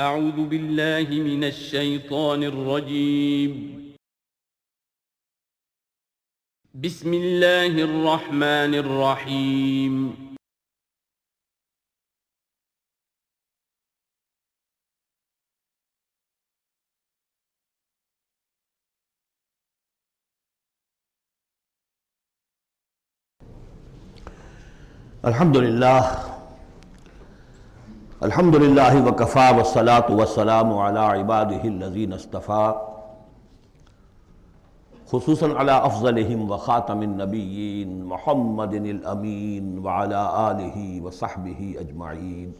اعوذ باللہ من الشیطان الرجیم بسم اللہ الرحمن الرحیم الحمدللہ وکفا والصلاة والسلام علی عبادہ الذین اصطفیٰ خصوصاً علی افضلہم وخاتم النبیین محمد الامین وعلی آلہ وصحبہ اجمعین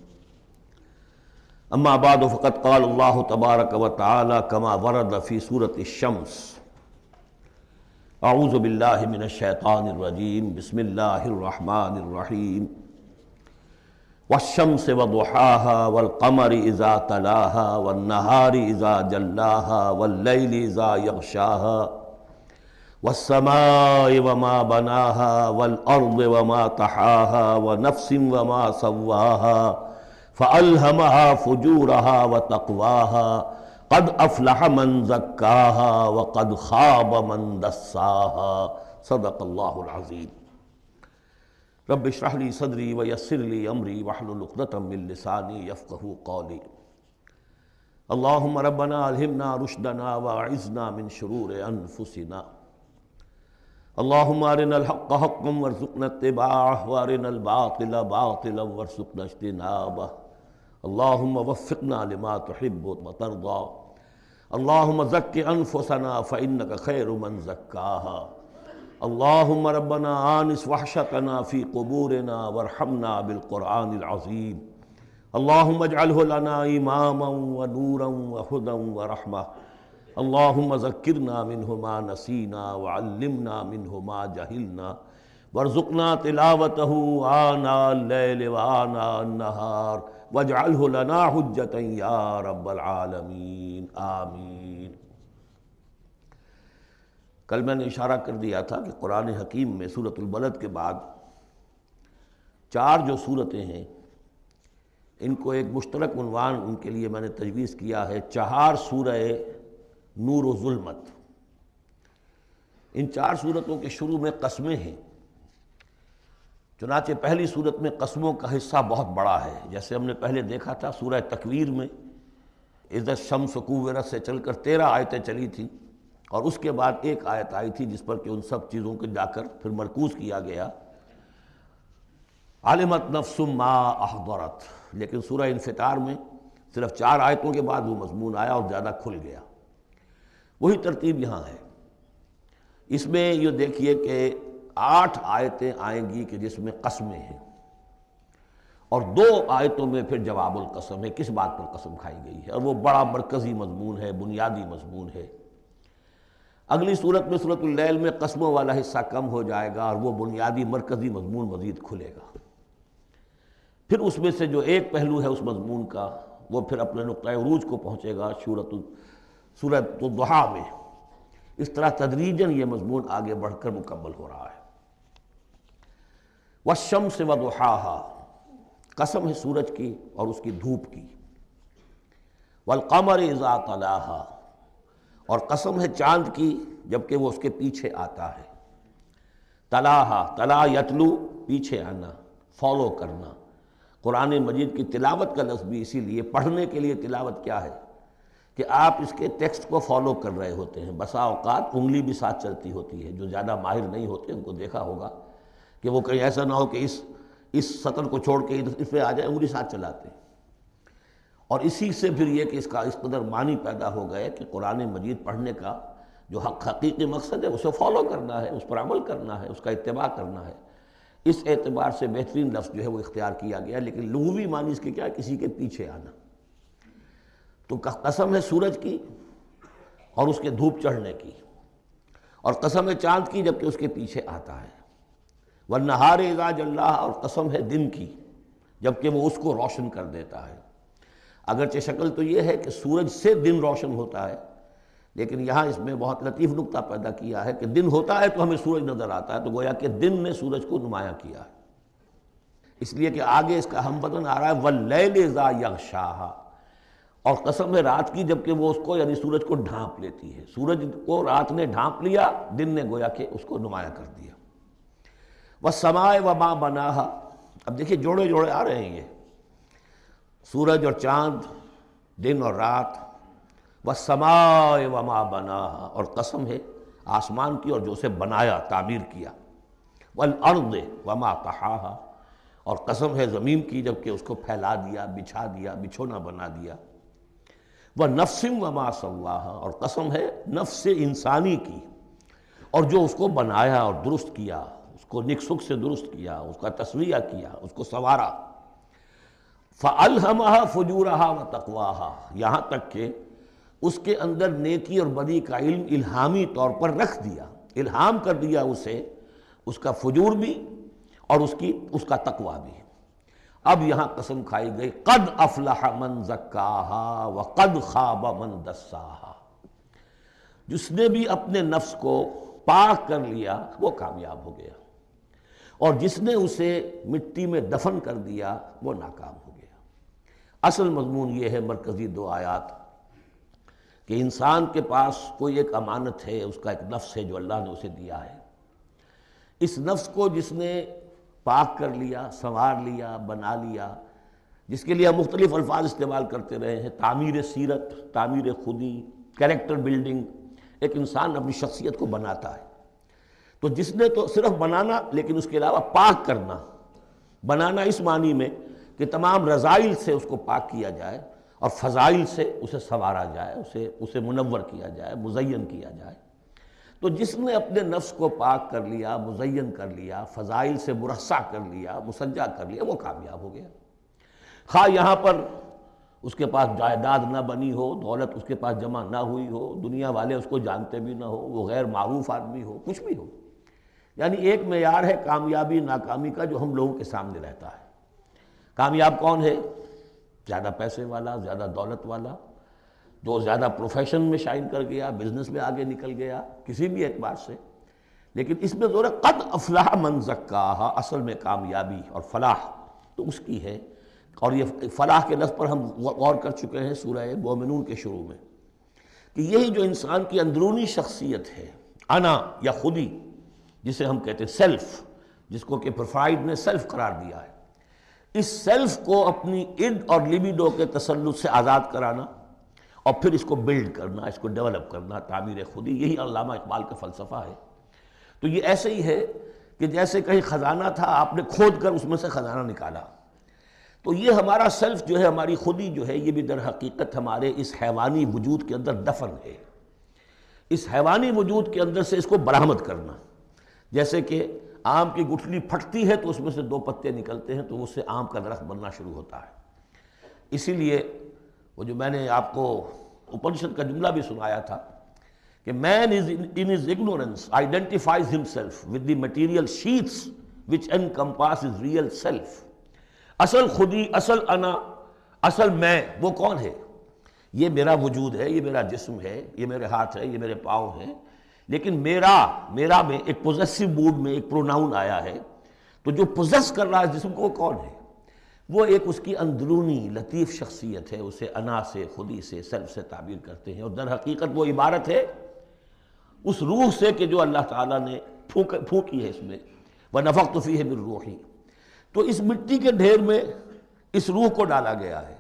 اما بعد فقد قال اللہ تبارک وتعالی کما ورد فی سورۃ الشمس اعوذ باللہ من الشیطان الرجیم بسم اللہ الرحمن الرحیم والشمس وضحاها والقمر اذا تلاها والنهار اذا جلاها والليل اذا يغشاها والسماء وما بناها والارض وما طحاها ونفس وما سواها فألهمها فجورها وتقواها قد افلح من زكاها وقد خاب من دساها صدق اللہ العظیم رب اشرح لی صدری ویسر لی امری واحلل عقدۃ من لسانی یفقہوا قولی اللہم ربنا الہمنا رشدنا واعذنا من شرور انفسنا اللہم ارنا الحق حقا وارزقنا اتباعہ وارنا الباطل باطلا وارزقنا اجتنابہ اللہم وفقنا لما تحب وترضى اللہم زک انفسنا فإنک خیر من زکاہا اللہم ربنا آنس وحشتنا فی قبورنا وارحمنا بالقرآن العظیم اللہم اجعلہ لنا اماما ونورا وہدا ورحمہ اللہم ذکرنا منہ ما نسینا وعلمنا منہ ما جہلنا وارزقنا تلاوتہ آناء اللیل وآناء النہار واجعلہ لنا حجتا یا رب العالمین آمین۔ کل میں نے اشارہ کر دیا تھا کہ قرآن حکیم میں سورۃ البلد کے بعد چار جو صورتیں ہیں ان کو ایک مشترک عنوان ان کے لیے میں نے تجویز کیا ہے چہار سورہ نور و ظلمت۔ ان چار صورتوں کے شروع میں قسمیں ہیں، چنانچہ پہلی صورت میں قسموں کا حصہ بہت بڑا ہے، جیسے ہم نے پہلے دیکھا تھا سورہ تکویر میں اذا الشمس کورت سے چل کر 13 آیتیں چلی تھیں، اور اس کے بعد ایک آیت آئی تھی جس پر کہ ان سب چیزوں کو جا کر پھر مرکوز کیا گیا علمت نفس ما احضرت، لیکن سورہ انفطار میں صرف 4 آیتوں کے بعد وہ مضمون آیا اور زیادہ کھل گیا۔ وہی ترتیب یہاں ہے۔ اس میں یہ دیکھیے کہ 8 آیتیں آئیں گی کہ جس میں قسمیں ہیں، اور 2 آیتوں میں پھر جواب القسم ہے، کس بات پر قسم کھائی گئی ہے، اور وہ بڑا مرکزی مضمون ہے، بنیادی مضمون ہے۔ اگلی صورت میں سورۃ اللیل میں قسموں والا حصہ کم ہو جائے گا اور وہ بنیادی مرکزی مضمون مزید کھلے گا۔ پھر اس میں سے جو ایک پہلو ہے اس مضمون کا وہ پھر اپنے نقطۂ عروج کو پہنچے گا سورۃ الضحیٰ میں۔ اس طرح تدریجاً یہ مضمون آگے بڑھ کر مکمل ہو رہا ہے۔ والشمس وضحاها، قسم ہے سورج کی اور اس کی دھوپ کی۔ والقمر اذا تلاها، اور قسم ہے چاند کی جبکہ وہ اس کے پیچھے آتا ہے۔ تلاہا، تلا یتلو، پیچھے آنا، فالو کرنا۔ قرآن مجید کی تلاوت کا لفظ بھی اسی لیے، پڑھنے کے لیے تلاوت کیا ہے کہ آپ اس کے ٹیکسٹ کو فالو کر رہے ہوتے ہیں۔ بسا اوقات انگلی بھی ساتھ چلتی ہوتی ہے، جو زیادہ ماہر نہیں ہوتے ان کو دیکھا ہوگا کہ وہ کہیں ایسا نہ ہو کہ اس سطر کو چھوڑ کے اس پہ آ جائے، انگلی ساتھ چلاتے ہیں۔ اور اسی سے پھر یہ کہ اس کا اس قدر معنی پیدا ہو گئے کہ قرآن مجید پڑھنے کا جو حقیقی مقصد ہے اسے فالو کرنا ہے، اس پر عمل کرنا ہے، اس کا اتباع کرنا ہے۔ اس اعتبار سے بہترین لفظ جو ہے وہ اختیار کیا گیا، لیکن لغوی معنی اس کے کیا ہے؟ کسی کے پیچھے آنا۔ تو قسم ہے سورج کی اور اس کے دھوپ چڑھنے کی، اور قسم ہے چاند کی جبکہ اس کے پیچھے آتا ہے۔ والنہار اذا جلاہا، اور قسم ہے دن کی جبکہ وہ اس کو روشن کر دیتا ہے۔ اگرچہ شکل تو یہ ہے کہ سورج سے دن روشن ہوتا ہے، لیکن یہاں اس میں بہت لطیف نکتہ پیدا کیا ہے کہ دن ہوتا ہے تو ہمیں سورج نظر آتا ہے، تو گویا کہ دن نے سورج کو نمایاں کیا ہے۔ اس لیے کہ آگے اس کا ہم بدن آ رہا ہے واللیل اذا یغشاہا، اور قسم ہے رات کی جب کہ وہ اس کو یعنی سورج کو ڈھانپ لیتی ہے، سورج کو رات نے ڈھانپ لیا، دن نے گویا کہ اس کو نمایاں کر دیا۔ والسماء وما بناہا، اب دیکھیے جوڑے جوڑے آ رہے ہیں یہ، سورج اور چاند، دن اور رات، والسماء وما بناہا، اور قسم ہے آسمان کی اور جو اسے بنایا، تعمیر کیا، والارض وما طحاہا، اور قسم ہے زمین کی جب کہ اس کو پھیلا دیا، بچھا دیا، بچھونا بنا دیا، ونفس وما سواہا، اور قسم ہے نفس انسانی کی اور جو اس کو بنایا اور درست کیا، اس کو نک سک سے درست کیا، اس کا تسویہ کیا، اس کو سنوارا، فَأَلْهَمَهَا فُجُورَهَا وَتَقْوَاهَا، یہاں تک کہ اس کے اندر نیکی اور بدی کا علم الہامی طور پر رکھ دیا، الہام کر دیا اسے، اس کا فجور بھی اور اس کا تقوی بھی۔ اب یہاں قسم کھائی گئی، قد افلح من زکاہا وقد خاب من دساہا، جس نے بھی اپنے نفس کو پاک کر لیا وہ کامیاب ہو گیا، اور جس نے اسے مٹی میں دفن کر دیا وہ ناکام ہو گیا۔ اصل مضمون یہ ہے، مرکزی دو آیات، کہ انسان کے پاس کوئی ایک امانت ہے، اس کا ایک نفس ہے جو اللہ نے اسے دیا ہے۔ اس نفس کو جس نے پاک کر لیا، سنوار لیا، بنا لیا، جس کے لیے ہم مختلف الفاظ استعمال کرتے رہے ہیں، تعمیر سیرت، تعمیر خودی، کریکٹر بلڈنگ، ایک انسان اپنی شخصیت کو بناتا ہے۔ تو جس نے تو صرف بنانا، لیکن اس کے علاوہ پاک کرنا، بنانا اس معنی میں کہ تمام رذائل سے اس کو پاک کیا جائے اور فضائل سے اسے سنوارا جائے، اسے منور کیا جائے، مزین کیا جائے۔ تو جس نے اپنے نفس کو پاک کر لیا، مزین کر لیا، فضائل سے مرصع کر لیا، مسجع کر لیا، وہ کامیاب ہو گیا۔ خواہ یہاں پر اس کے پاس جائیداد نہ بنی ہو، دولت اس کے پاس جمع نہ ہوئی ہو، دنیا والے اس کو جانتے بھی نہ ہو، وہ غیر معروف آدمی ہو، کچھ بھی ہو، یعنی ایک معیار ہے کامیابی ناکامی کا جو ہم لوگوں کے سامنے رہتا ہے۔ کامیاب کون ہے؟ زیادہ پیسے والا، زیادہ دولت والا، جو زیادہ پروفیشن میں شائن کر گیا، بزنس میں آگے نکل گیا، کسی بھی اعتبار سے۔ لیکن اس میں زور ہے قد افلح من زکاہا، اصل میں کامیابی اور فلاح تو اس کی ہے۔ اور یہ فلاح کے لفظ پر ہم غور کر چکے ہیں سورہ مومنون کے شروع میں، کہ یہی جو انسان کی اندرونی شخصیت ہے، انا یا خودی، جسے ہم کہتے ہیں سیلف، جس کو کہ پروفائڈ نے سیلف قرار دیا ہے، اس سیلف کو اپنی اڈ اور لیبیڈو کے تسلط سے آزاد کرانا اور پھر اس کو بلڈ کرنا، اس کو ڈیولپ کرنا، تعمیر خودی، یہی علامہ اقبال کا فلسفہ ہے۔ تو یہ ایسے ہی ہے کہ جیسے کہیں خزانہ تھا، آپ نے کھود کر اس میں سے خزانہ نکالا۔ تو یہ ہمارا سیلف جو ہے، ہماری خودی جو ہے، یہ بھی در حقیقت ہمارے اس حیوانی وجود کے اندر دفن ہے۔ اس حیوانی وجود کے اندر سے اس کو برآمد کرنا، جیسے کہ آم کی گٹھلی پھٹتی ہے تو اس میں سے 2 پتے نکلتے ہیں تو اس سے آم کا درخت بننا شروع ہوتا ہے۔ اسی لیے وہ جو میں نے آپ کو اپنشد کا جملہ بھی سنایا تھا کہ man is in his ignorance identifies himself with the material sheaths which encompass his real self۔ اصل خودی، اصل انا، اصل میں وہ کون ہے؟ یہ میرا وجود ہے، یہ میرا جسم ہے، یہ میرے ہاتھ ہے، یہ میرے پاؤں ہیں، لیکن میرا میں ایک پوزیسو موڈ میں ایک پروناؤن آیا ہے، تو جو پوزیس کر رہا ہے جسم کو وہ کون ہے؟ وہ ایک اس کی اندرونی لطیف شخصیت ہے، اسے انا سے، خودی سے، سیلف سے تعبیر کرتے ہیں، اور در حقیقت وہ عبارت ہے اس روح سے کہ جو اللہ تعالیٰ نے پھونکی ہے اس میں، وَنَفَخْتُ فِيهِ مِن رُوحِي۔ تو اس مٹی کے ڈھیر میں اس روح کو ڈالا گیا ہے،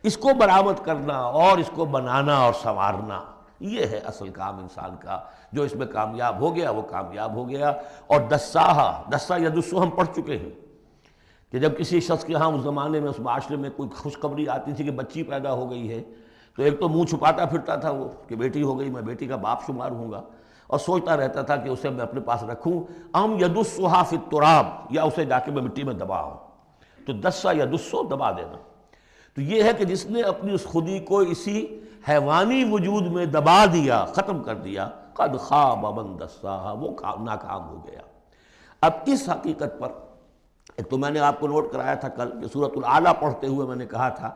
اس کو برآمد کرنا اور اس کو بنانا اور سنوارنا، یہ ہے اصل کام انسان کا۔ جو اس میں کامیاب ہو گیا وہ کامیاب ہو گیا۔ اور دسا یدسو ہم پڑھ چکے ہیں کہ جب کسی شخص کے ہاں اس زمانے میں، اس معاشرے میں کوئی خوشخبری آتی تھی کہ بچی پیدا ہو گئی ہے، تو ایک تو منہ چھپاتا پھرتا تھا وہ کہ بیٹی ہو گئی، میں بیٹی کا باپ شمار ہوں گا، اور سوچتا رہتا تھا کہ اسے میں اپنے پاس رکھوں، ام یدسھا فی التراب، یا اسے جا کے میں مٹی میں دباؤں۔ تو دسا یدسو، دبا دینا۔ تو یہ ہے کہ جس نے اپنی اس خودی کو اسی حیوانی وجود میں دبا دیا، ختم کر دیا، قد خاب من دساہا، وہ ناکام ہو گیا۔ اب اس حقیقت پر ایک تو میں نے آپ کو نوٹ کرایا تھا کل کہ سورۃ الاعلیٰ پڑھتے ہوئے میں نے کہا تھا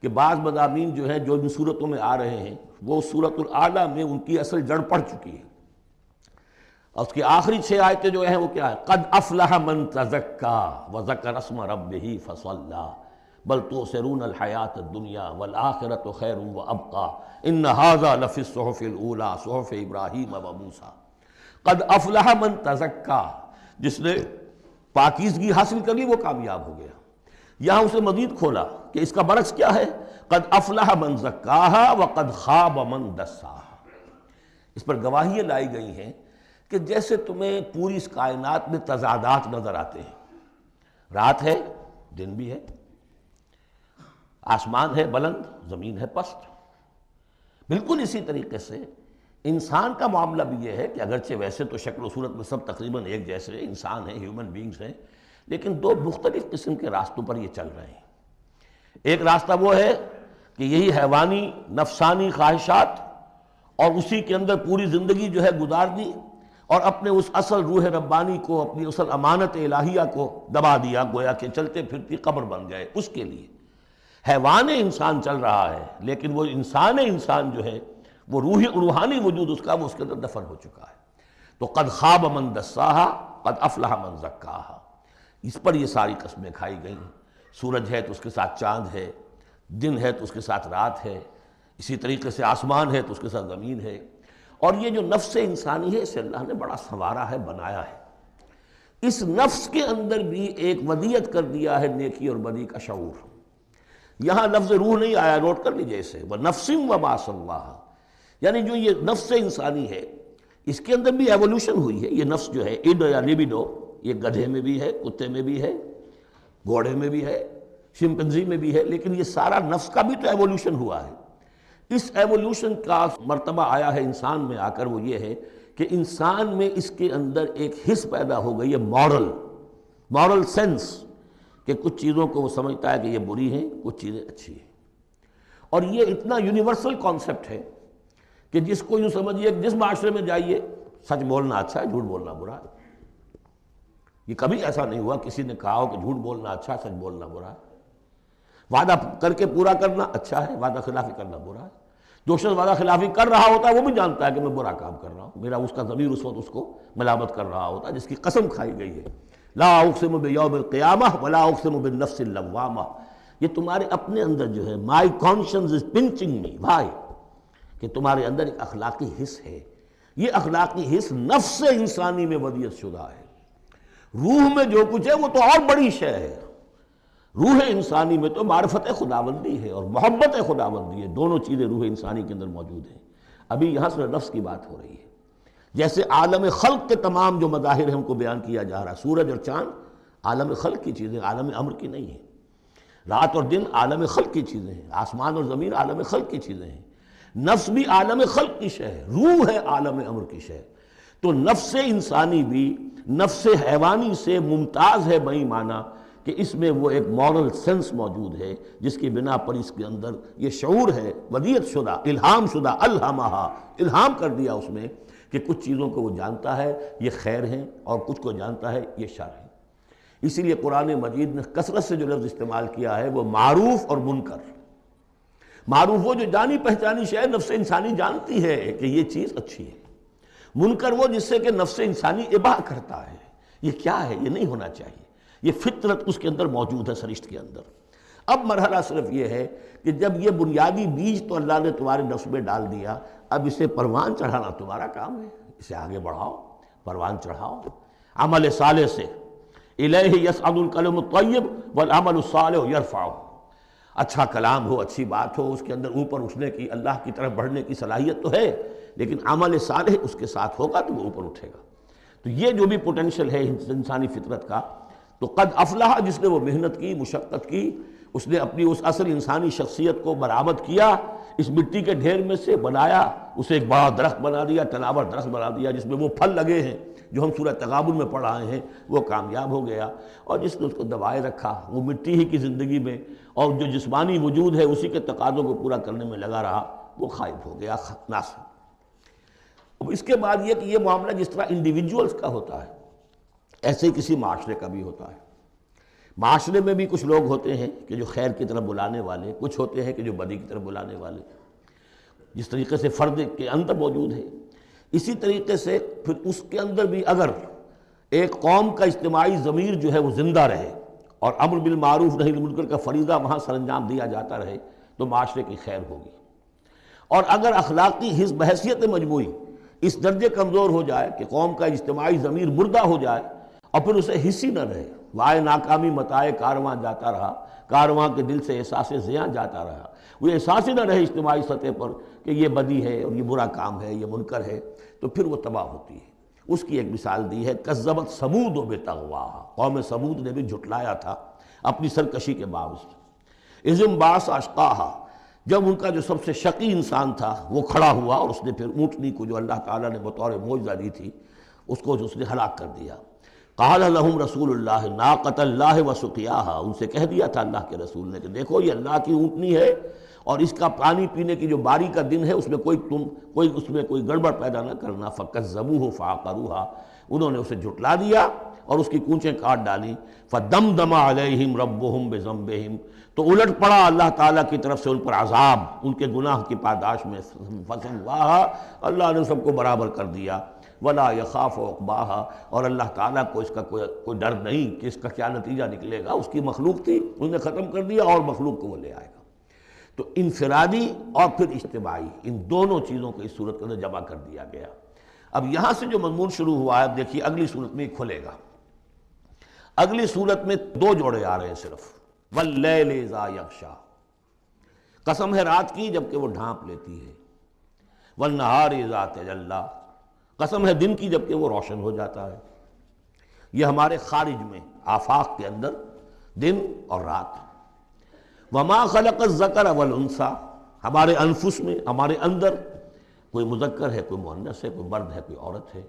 کہ بعض مضامین جو ہیں جو ان صورتوں میں آ رہے ہیں وہ سورۃ الاعلیٰ میں ان کی اصل جڑ پڑ چکی ہے، اور اس کی آخری 6 آیتیں جو ہیں وہ کیا ہے؟ قد افلح من تزکا وذکر اسم ربہ فصلی، بل تؤثرون الحیات الدنیا والآخرۃ خیر وابقیٰ ان ھذا لفی الصحف الاولیٰ صحف ابراہیم وموسیٰ قد افلح من تزکیٰ، جس نے پاکیزگی حاصل کر لی وہ کامیاب ہو گیا۔ یہاں اسے مزید کھولا کہ اس کا برعکس کیا ہے، قد افلح من زکاہا وقد خاب من دساہا۔ اس پر گواہیاں لائی گئی ہیں کہ جیسے تمہیں پوری اس کائنات میں تضادات نظر آتے ہیں، رات ہے دن بھی ہے، آسمان ہے بلند زمین ہے پست، بالکل اسی طریقے سے انسان کا معاملہ بھی یہ ہے کہ اگرچہ ویسے تو شکل و صورت میں سب تقریباً ایک جیسے انسان ہیں، ہیومن بینگز ہیں، لیکن دو مختلف قسم کے راستوں پر یہ چل رہے ہیں۔ ایک راستہ وہ ہے کہ یہی حیوانی نفسانی خواہشات اور اسی کے اندر پوری زندگی جو ہے گزار دی اور اپنے اس اصل روح ربانی کو، اپنی اصل امانت الہیہ کو دبا دیا، گویا کہ چلتے پھرتی قبر بن گئے۔ اس کے لیے حیوان انسان چل رہا ہے، لیکن وہ انسان جو ہے وہ روحانی وجود اس کا وہ اس کے اندر دفن ہو چکا ہے۔ تو قد خاب من دساہا قد افلح من زکاہا، اس پر یہ ساری قسمیں کھائی گئی ہیں۔ سورج ہے تو اس کے ساتھ چاند ہے، دن ہے تو اس کے ساتھ رات ہے، اسی طریقے سے آسمان ہے تو اس کے ساتھ زمین ہے، اور یہ جو نفس انسانی ہے اسے اللہ نے بڑا سنوارا ہے، بنایا ہے۔ اس نفس کے اندر بھی ایک ودیت کر دیا ہے نیکی اور بدی کا شعور۔ یہاں لفظ روح نہیں آیا، نوٹ کر لیجئے اسے، وَنَفْسٍ وَمَا سَوَّاهَا، یعنی جو یہ نفس انسانی ہے اس کے اندر بھی ایولیوشن ہوئی ہے۔ یہ نفس جو ہے ایڈو یا لیبیڈو، یہ گدھے میں بھی ہے، کتے میں بھی ہے، گھوڑے میں بھی ہے، شمپنزی میں بھی ہے، لیکن یہ سارا نفس کا بھی تو ایولیوشن ہوا ہے۔ اس ایولیوشن کا مرتبہ آیا ہے انسان میں آ کر، وہ یہ ہے کہ انسان میں اس کے اندر ایک حس پیدا ہو گئی ہے، مورل سینس، کہ کچھ چیزوں کو وہ سمجھتا ہے کہ یہ بری ہیں، کچھ چیزیں اچھی ہیں۔ اور یہ اتنا یونیورسل کانسیپٹ ہے کہ جس کو یوں سمجھیے کہ جس معاشرے میں جائیے سچ بولنا اچھا ہے، جھوٹ بولنا برا ہے۔ یہ کبھی ایسا نہیں ہوا کسی نے کہا ہو کہ جھوٹ بولنا اچھا ہے، سچ بولنا برا ہے۔ وعدہ کر کے پورا کرنا اچھا ہے، وعدہ خلافی کرنا برا ہے۔ جو شخص وعدہ خلافی کر رہا ہوتا ہے وہ بھی جانتا ہے کہ میں برا کام کر رہا ہوں، میرا اس کا ضمیر اس وقت اس کو ملامت کر رہا ہوتا ہے، جس کی قسم کھائی گئی ہے، لا اقسم بیوم القیامہ ولا اقسم بالنفس اللوامہ۔ یہ تمہارے اپنے اندر جو ہے مائی کانشنس از پنچنگ می، بھائی، کہ تمہارے اندر ایک اخلاقی حس ہے۔ یہ اخلاقی حس نفس انسانی میں ودیت شدہ ہے۔ روح میں جو کچھ ہے وہ تو اور بڑی شے ہے۔ روح انسانی میں تو معرفت خداوندی ہے اور محبت خداوندی ہے، دونوں چیزیں روح انسانی کے اندر موجود ہیں۔ ابھی یہاں سے نفس کی بات ہو رہی ہے۔ جیسے عالم خلق کے تمام جو مظاہر ہیں ان کو بیان کیا جا رہا ہے، سورج اور چاند عالم خلق کی چیزیں، عالم امر کی نہیں ہیں۔ رات اور دن عالم خلق کی چیزیں ہیں، آسمان اور زمین عالم خلق کی چیزیں ہیں۔ نفس بھی عالم خلق کی شے ہے، روح ہے عالم امر کی شے۔ تو نفس انسانی بھی نفس حیوانی سے ممتاز ہے بئی معنی کہ اس میں وہ ایک مورل سینس موجود ہے جس کی بنا پر اس کے اندر یہ شعور ہے، ودیت شدہ، الہام شدہ، الہمہا، الہام کر دیا اس میں کہ کچھ چیزوں کو وہ جانتا ہے یہ خیر ہیں اور کچھ کو جانتا ہے یہ شر ہے۔ اسی لیے قرآن مجید نے کثرت سے جو لفظ استعمال کیا ہے وہ معروف اور منکر۔ معروف وہ جو جانی پہچانی شے نفس انسانی جانتی ہے کہ یہ چیز اچھی ہے، منکر وہ جس سے کہ نفس انسانی اباح کرتا ہے، یہ کیا ہے، یہ نہیں ہونا چاہیے، یہ فطرت اس کے اندر موجود ہے، سرشت کے اندر۔ اب مرحلہ صرف یہ ہے کہ جب یہ بنیادی بیج تو اللہ نے تمہارے نفس میں ڈال دیا، اب اسے پروان چڑھانا تمہارا کام ہے، اسے آگے بڑھاؤ، پروان چڑھاؤ عمل صالح سے۔ الیہ یصعد الکلم الطیب والعمل الصالح یرفعہ، اچھا کلام ہو، اچھی بات ہو، اس کے اندر اوپر اٹھنے کی، اللہ کی طرف بڑھنے کی صلاحیت تو ہے، لیکن عمل صالح اس کے ساتھ ہوگا تو وہ اوپر اٹھے گا۔ تو یہ جو بھی پوٹینشل ہے انسانی فطرت کا، تو قد افلح جس نے وہ محنت کی، مشقت کی، اس نے اپنی اس اصل انسانی شخصیت کو برآمد کیا، اس مٹی کے ڈھیر میں سے بنایا، اسے ایک بڑا درخت بنا دیا، تناور درخت بنا دیا جس میں وہ پھل لگے ہیں جو ہم سورہ تغابن میں پڑھ رہے ہیں، وہ کامیاب ہو گیا۔ اور جس نے اس کو دبائے رکھا وہ مٹی ہی کی زندگی میں، اور جو جسمانی وجود ہے اسی کے تقاضوں کو پورا کرنے میں لگا رہا، وہ غائب ہو گیا، ناس۔ اب اس کے بعد یہ کہ یہ معاملہ جس طرح انڈیویجولز کا ہوتا ہے ایسے ہی کسی معاشرے کا بھی ہوتا ہے۔ معاشرے میں بھی کچھ لوگ ہوتے ہیں کہ جو خیر کی طرف بلانے والے، کچھ ہوتے ہیں کہ جو بدی کی طرف بلانے والے۔ جس طریقے سے فرد کے اندر موجود ہے، اسی طریقے سے پھر اس کے اندر بھی اگر ایک قوم کا اجتماعی ضمیر جو ہے وہ زندہ رہے، اور امر بالمعروف نہی عن المنکر کا فریضہ وہاں سر انجام دیا جاتا رہے تو معاشرے کی خیر ہوگی۔ اور اگر اخلاقی حس بحیثیت مجموعی اس درجے کمزور ہو جائے کہ قوم کا اجتماعی ضمیر مردہ ہو جائے اور پھر اسے حص ہی نہ رہے، وائے ناکامی متائے کارواں جاتا رہا، کارواں کے دل سے احساس زیاں جاتا رہا، وہ احساس ہی نہ رہے اجتماعی سطح پر کہ یہ بدی ہے اور یہ برا کام ہے، یہ منکر ہے، تو پھر وہ تباہ ہوتی ہے۔ اس کی ایک مثال دی ہے، کذبت ثمود بطغواہا، قوم ثمود نے بھی جھٹلایا تھا اپنی سرکشی کے باوجود۔ اذ انبعث اشقاہا، جب ان کا جو سب سے شقی انسان تھا وہ کھڑا ہوا اور اس نے پھر اونٹنی کو جو اللہ تعالیٰ نے بطور معجزہ دی تھی اس کو اس نے ہلاک کر دیا۔ قال لهم رسول اللہ ناقۃ اللہ وسقیاہا، ان سے کہہ دیا تھا اللہ کے رسول نے کہ دیکھو یہ اللہ کی اونٹنی ہے اور اس کا پانی پینے کی جو باری کا دن ہے اس میں کوئی گڑبڑ پیدا نہ کرنا۔ فکذبوہ فعقروہا، انہوں نے اسے جھٹلا دیا اور اس کی کونچیں کاٹ ڈالی۔ فدمدم علیہم ربہم بذنبہم، تو الٹ پڑا اللہ تعالیٰ کی طرف سے ان پر عذاب ان کے گناہ کی پاداش میں۔ فسواہا، اللہ نے سب کو برابر کر دیا۔ ولا یخاف عقباہا، اور اللہ تعالیٰ کو اس کا کوئی ڈر نہیں کہ اس کا کیا نتیجہ نکلے گا، اس کی مخلوق تھی اس نے ختم کر دیا اور مخلوق کو وہ لے آئے گا۔ تو انفرادی اور پھر اجتماعی، ان دونوں چیزوں کو اس صورت کے اندر جمع کر دیا گیا۔ اب یہاں سے جو مضمون شروع ہوا ہے دیکھیے اگلی صورت میں کھلے گا۔ اگلی صورت میں دو جوڑے آ رہے ہیں صرف، واللیل اذا یغشا، قسم ہے رات کی جبکہ وہ ڈھانپ لیتی ہے، والنہار اذا تجلی، قسم ہے دن کی جبکہ وہ روشن ہو جاتا ہے۔ یہ ہمارے خارج میں آفاق کے اندر دن اور رات۔ وما خلق الذکر والانثی، ہمارے انفس میں ہمارے اندر کوئی مذکر ہے کوئی مؤنث ہے، کوئی مرد ہے کوئی عورت ہے۔